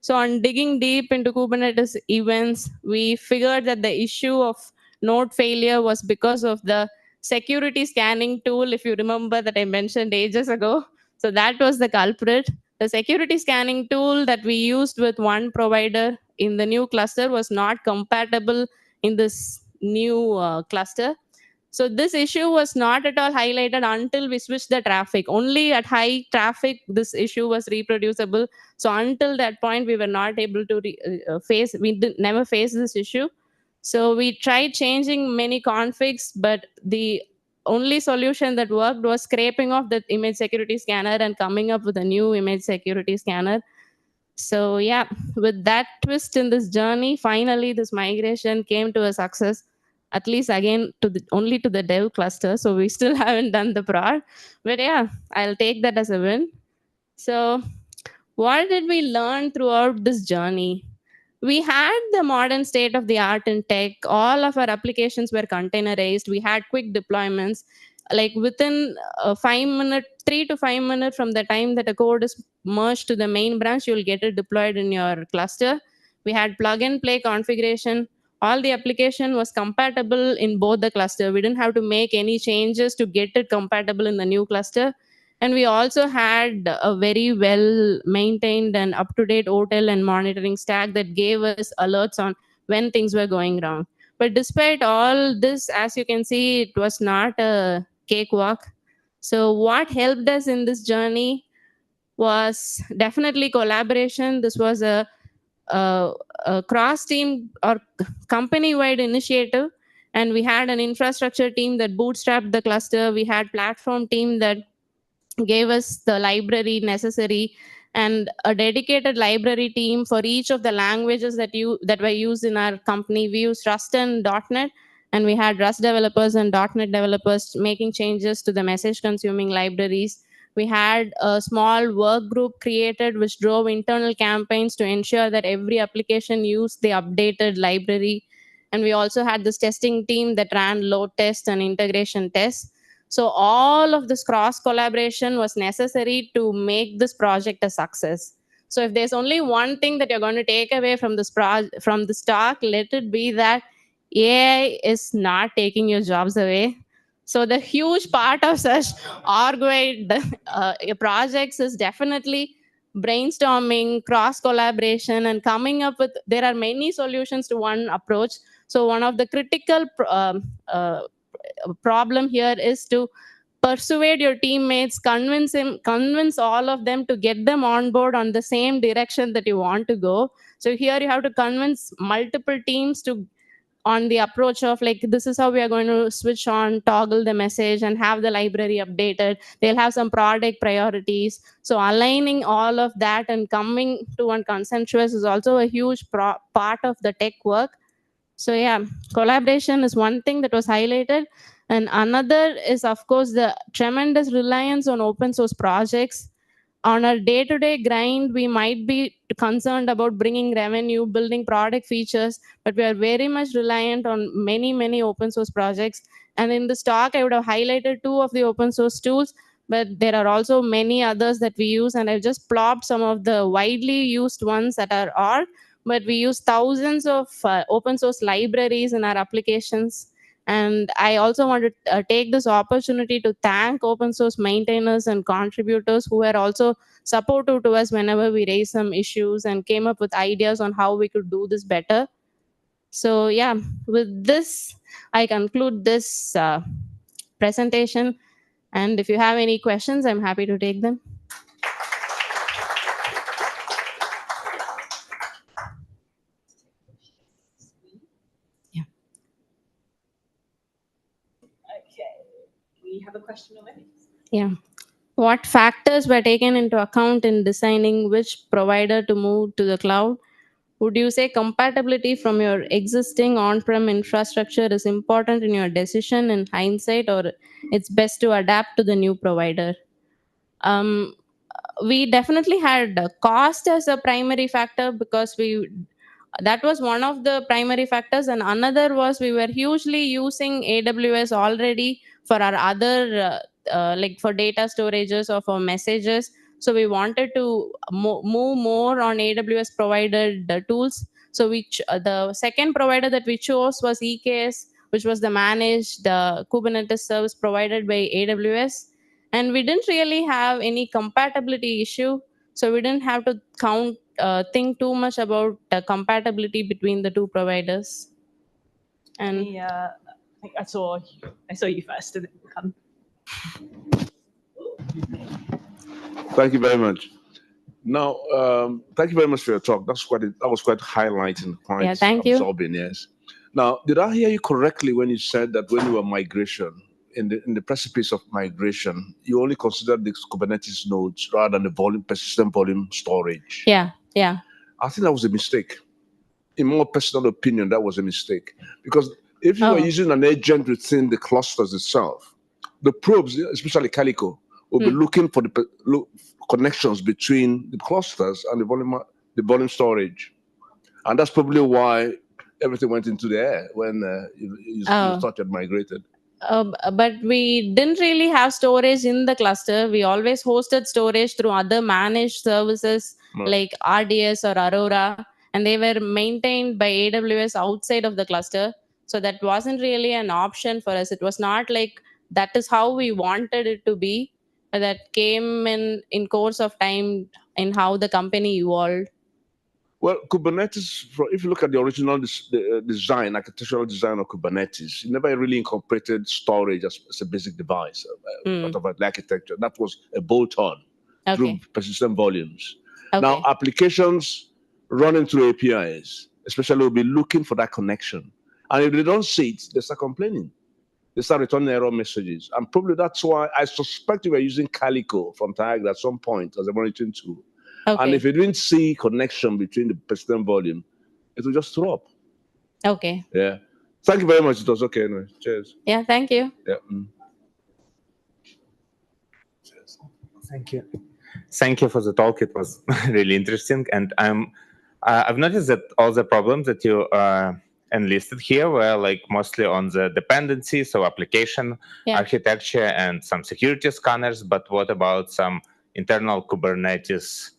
So on digging deep into Kubernetes events, we figured that the issue of node failure was because of the security scanning tool, if you remember, that I mentioned ages ago. So that was the culprit. The security scanning tool that we used with one provider in the new cluster was not compatible in this new cluster. So this issue was not at all highlighted until we switched the traffic. Only at high traffic, this issue was reproducible. So until that point, we were not able to never face this issue. So we tried changing many configs, but the only solution that worked was scraping off the image security scanner and coming up with a new image security scanner. So yeah, with that twist in this journey, finally this migration came to a success, at least again only to the dev cluster. So we still haven't done the prod, but yeah, I'll take that as a win. So what did we learn throughout this journey? We had the modern state of the art in tech. All of our applications were containerized. We had quick deployments. Like within 5 minutes, 3 to 5 minutes from the time that a code is merged to the main branch, you'll get it deployed in your cluster. We had plug and play configuration. All the application was compatible in both the cluster. We didn't have to make any changes to get it compatible in the new cluster. And we also had a very well maintained and up to date hotel and monitoring stack that gave us alerts on when things were going wrong. But despite all this, as you can see, it was not a cakewalk. So what helped us in this journey was definitely collaboration. This was a cross team or company wide initiative. And we had an infrastructure team that bootstrapped the cluster. We had platform team that gave us the library necessary, and a dedicated library team for each of the languages that were used in our company. We used Rust and .NET, and we had Rust developers and .NET developers making changes to the message consuming libraries. We had a small work group created which drove internal campaigns to ensure that every application used the updated library. And we also had this testing team that ran load tests and integration tests. So all of this cross collaboration was necessary to make this project a success. So if there's only one thing that you're going to take away from this talk, let it be that AI is not taking your jobs away. So the huge part of such org-wide projects is definitely brainstorming, cross collaboration, and coming up with. There are many solutions to one approach. So one of the critical problem here is to persuade your teammates, convince all of them to get them on board on the same direction that you want to go. So here you have to convince multiple teams to on the approach of like, this is how we are going to switch on, toggle the message and have the library updated. They'll have some product priorities. So aligning all of that and coming to one consensus is also a huge part of the tech work. So yeah, collaboration is one thing that was highlighted. And another is, of course, the tremendous reliance on open source projects. On our day-to-day grind, we might be concerned about bringing revenue, building product features, but we are very much reliant on many, many open source projects. And in this talk, I would have highlighted 2 of the open source tools, but there are also many others that we use. And I've just plopped some of the widely used ones at our org, but we use thousands of open source libraries in our applications. And I also want to take this opportunity to thank open source maintainers and contributors who are also supportive to us whenever we raise some issues and came up with ideas on how we could do this better. So yeah, with this, I conclude this presentation. And if you have any questions, I'm happy to take them. We have a question already. Yeah. What factors were taken into account in designing which provider to move to the cloud? Would you say compatibility from your existing on-prem infrastructure is important in your decision in hindsight, or it's best to adapt to the new provider? We definitely had cost as a primary factor because that was one of the primary factors, and another was we were hugely using AWS already for our other like for data storages or for messages. So we wanted to move more on AWS provided tools. So the second provider that we chose was EKS, which was the managed Kubernetes service provided by AWS. And we didn't really have any compatibility issue. So we didn't have to think too much about the compatibility between the 2 providers. And I think I saw you first. And then come. Thank you very much. Now, thank you very much for your talk. That was quite highlighting, quite yeah, thank you. absorbing. Yes. Now, did I hear you correctly when you said that when you were migration, in the precipice of migration, you only considered the Kubernetes nodes rather than the volume, persistent volume storage? Yeah, yeah. I think that was a mistake. In my personal opinion, that was a mistake. Because if you were using an agent within the clusters itself, the probes, especially Calico, will be looking for the connections between the clusters and the volume storage. And that's probably why everything went into the air when you started migrated. But we didn't really have storage in the cluster. We always hosted storage through other managed services like RDS or Aurora, and they were maintained by AWS outside of the cluster. So that wasn't really an option for us. It was not like that is how we wanted it to be. That came in course of time in how the company evolved. Well, Kubernetes, if you look at the original design, architectural design of Kubernetes, it never really incorporated storage as a basic device, part of the architecture. That was a bolt-on through persistent volumes. Now, applications running through APIs, especially, will be looking for that connection. And if they don't see it, they start complaining. They start returning error messages. And probably that's why I suspect you were using Calico from Tiger at some point as a monitoring tool. And if you didn't see connection between the persistent volume, it will just throw up. Okay. Yeah. Thank you very much. It was okay. Anyway. Cheers. Yeah, thank you. Yeah. Thank you. Thank you for the talk. It was really interesting. And I've noticed that all the problems that you enlisted here were like mostly on the dependencies, so application architecture and some security scanners. But what about some internal Kubernetes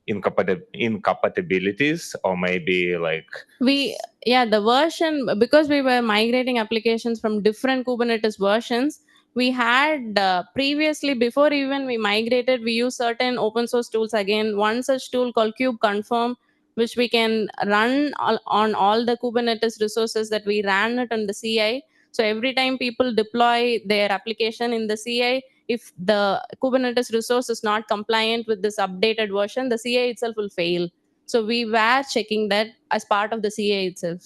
incompatibilities, or maybe like the version, because we were migrating applications from different Kubernetes versions, we had previously, before even we migrated, we used certain open source tools. Again, one such tool called kubeconfirm, which we can run on all the Kubernetes resources that we ran it on the CI. So every time people deploy their application in the CI, if the Kubernetes resource is not compliant with this updated version, the CI itself will fail. So we were checking that as part of the CI itself.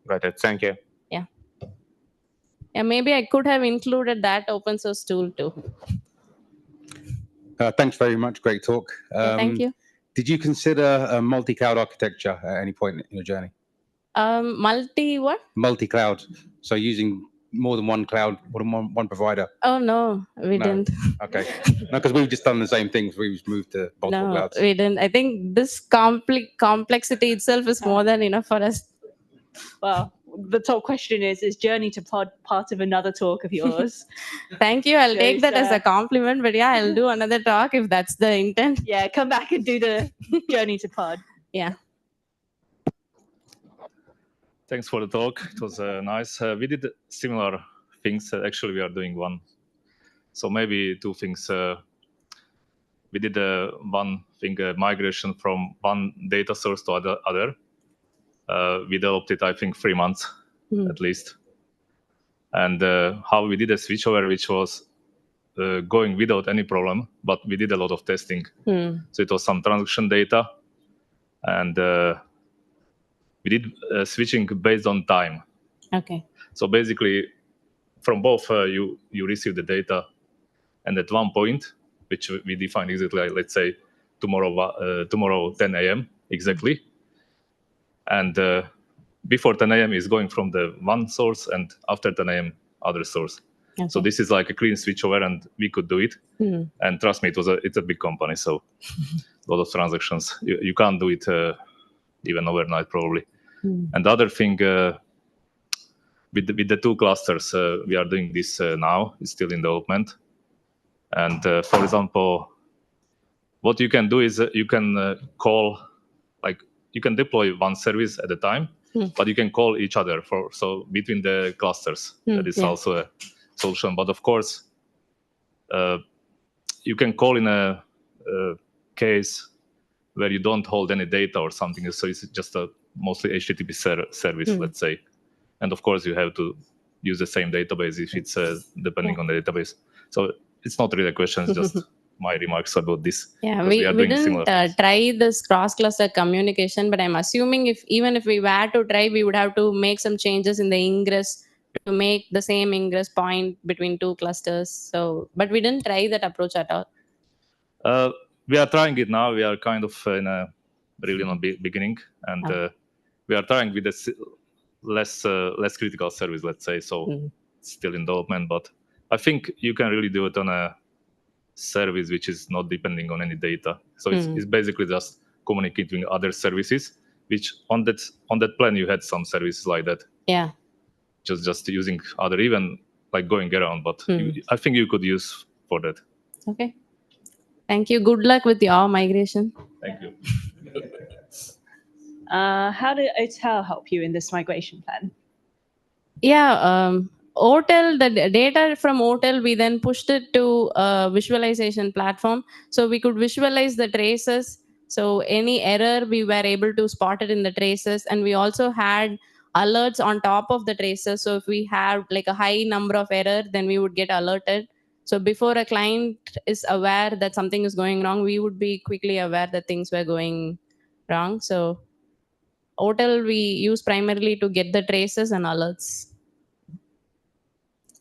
Got it. Thank you. Yeah. Yeah, maybe I could have included that open source tool too. Thanks very much. Great talk. Thank you. Did you consider a multi-cloud architecture at any point in your journey? What? Multi-cloud. So using more than one cloud, more than one provider. Oh, no, we didn't. Okay. No, because we've just done the same things. We've moved to multiple clouds. No, we didn't. I think this complexity itself is more than enough for us. Well, the top question is Journey to Pod part of another talk of yours? Thank you. I'll take that as a compliment. But yeah, I'll do another talk if that's the intent. Yeah, come back and do the Journey to Pod. Yeah. Thanks for the talk. It was nice. We did similar things. Actually, we are doing one. So maybe two things. We did one thing, migration from one data source to other. We developed it, I think, 3 months at least. And how we did a switchover, which was going without any problem, but we did a lot of testing. So it was some transaction data. And we did switching based on time. Okay. So basically, from both, you receive the data, and at one point, which we define exactly, like, let's say tomorrow 10 a.m. exactly, and before 10 a.m. is going from the one source, and after 10 a.m. other source. Okay. So this is like a clean switchover, and we could do it. And trust me, it's a big company, so a lot of transactions. You can't do it even overnight, probably. And the other thing, with the two clusters, we are doing this now. It's still in development. And for example, what you can do is you can call, like, you can deploy one service at a time, but you can call each other so between the clusters. That is also a solution. But of course, you can call in a case where you don't hold any data or something. So it's just a mostly HTTP service, let's say. And of course, you have to use the same database if it's depending on the database. So it's not really a question, it's just my remarks about this. Yeah, because we are doing didn't similar try this cross-cluster communication, but I'm assuming even if we were to try, we would have to make some changes in the ingress to make the same ingress point between two clusters. So, but we didn't try that approach at all. We are trying it now. We are kind of in a really beginning, and we are trying with a less critical service, let's say. So it's still in development, but I think you can really do it on a service which is not depending on any data. So it's basically just communicating with other services, which on that plan you had some services like that. Yeah. Just using other, even like going around, but I think you could use for that. Okay. Thank you. Good luck with your migration. Thank you. How did OTel help you in this migration plan? Yeah, OTel, the data from OTel, we then pushed it to a visualization platform. So we could visualize the traces. So any error, we were able to spot it in the traces. And we also had alerts on top of the traces. So if we have like a high number of error, then we would get alerted. So before a client is aware that something is going wrong, we would be quickly aware that things were going wrong. So OTel we use primarily to get the traces and alerts.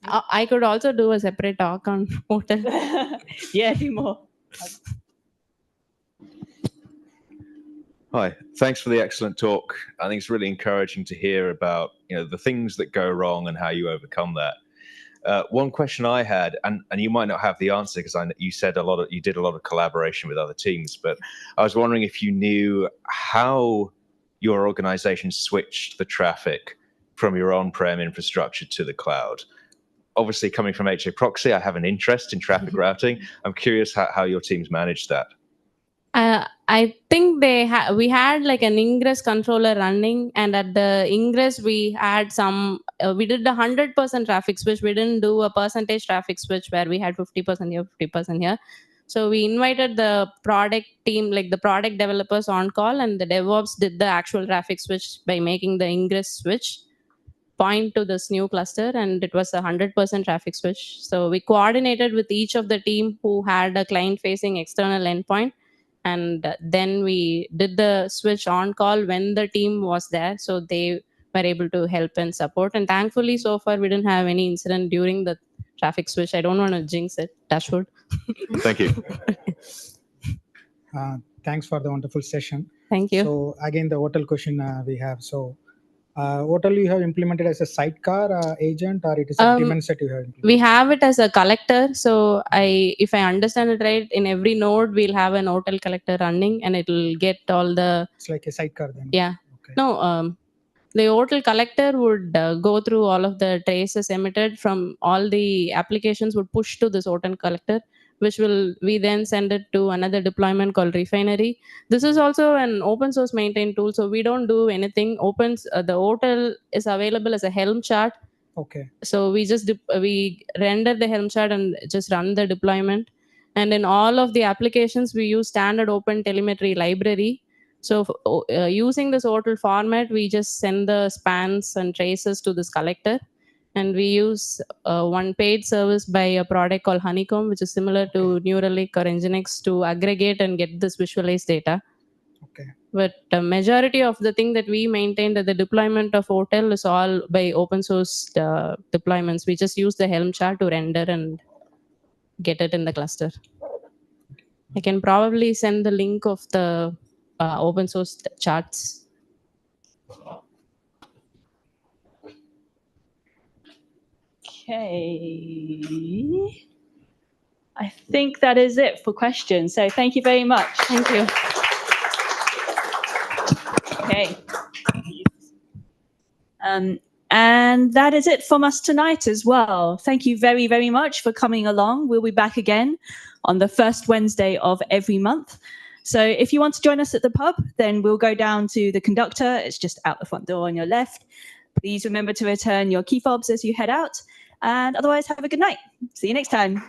I could also do a separate talk on OTel. Yeah, do more. Hi, thanks for the excellent talk. I think it's really encouraging to hear about the things that go wrong and how you overcome that. One question I had, and you might not have the answer because you said you did a lot of collaboration with other teams, but I was wondering if you knew how your organization switched the traffic from your on-prem infrastructure to the cloud. Obviously, coming from HA Proxy, I have an interest in traffic routing. I'm curious how your teams managed that. I think we had like an ingress controller running, and at the ingress we had some. We did the 100% traffic switch. We didn't do a percentage traffic switch where we had 50% here, 50% here. So we invited the product team, like the product developers on call, and the DevOps did the actual traffic switch by making the ingress switch point to this new cluster, and it was a 100% traffic switch. So we coordinated with each of the team who had a client-facing external endpoint, and then we did the switch on call when the team was there, so they were able to help and support. And thankfully, so far we didn't have any incident during the traffic switch. I don't want to jinx it. Touch wood. Thank you. Thanks for the wonderful session. Thank you. So again, the OTel question we have. So OTel you have implemented as a sidecar agent, or it is a daemon set you have implemented? We have it as a collector. So if I understand it right, in every node we'll have an OTel collector running, and it will get all the. It's like a sidecar then. Yeah. Okay. No. The OTel collector would go through all of the traces emitted from all the applications, would push to this OTel collector, which we then send it to another deployment called Refinery. This is also an open source maintained tool, so we don't do anything. The OTel is available as a Helm chart. Okay. So we render the Helm chart and just run the deployment. And in all of the applications, we use standard open telemetry library. So using this OTel format, we just send the spans and traces to this collector. And we use one paid service by a product called Honeycomb, which is similar to Neuralink or Nginx, to aggregate and get this visualized data. Okay. But the majority of the thing that we maintained at the deployment of OTel is all by open source deployments. We just use the Helm chart to render and get it in the cluster. I can probably send the link of the open source charts. Okay. I think that is it for questions. So thank you very much. Thank you. Okay. And that is it from us tonight as well. Thank you very, very much for coming along. We'll be back again on the first Wednesday of every month. So if you want to join us at the pub, then we'll go down to the conductor. It's just out the front door on your left. Please remember to return your key fobs as you head out. And otherwise, have a good night. See you next time.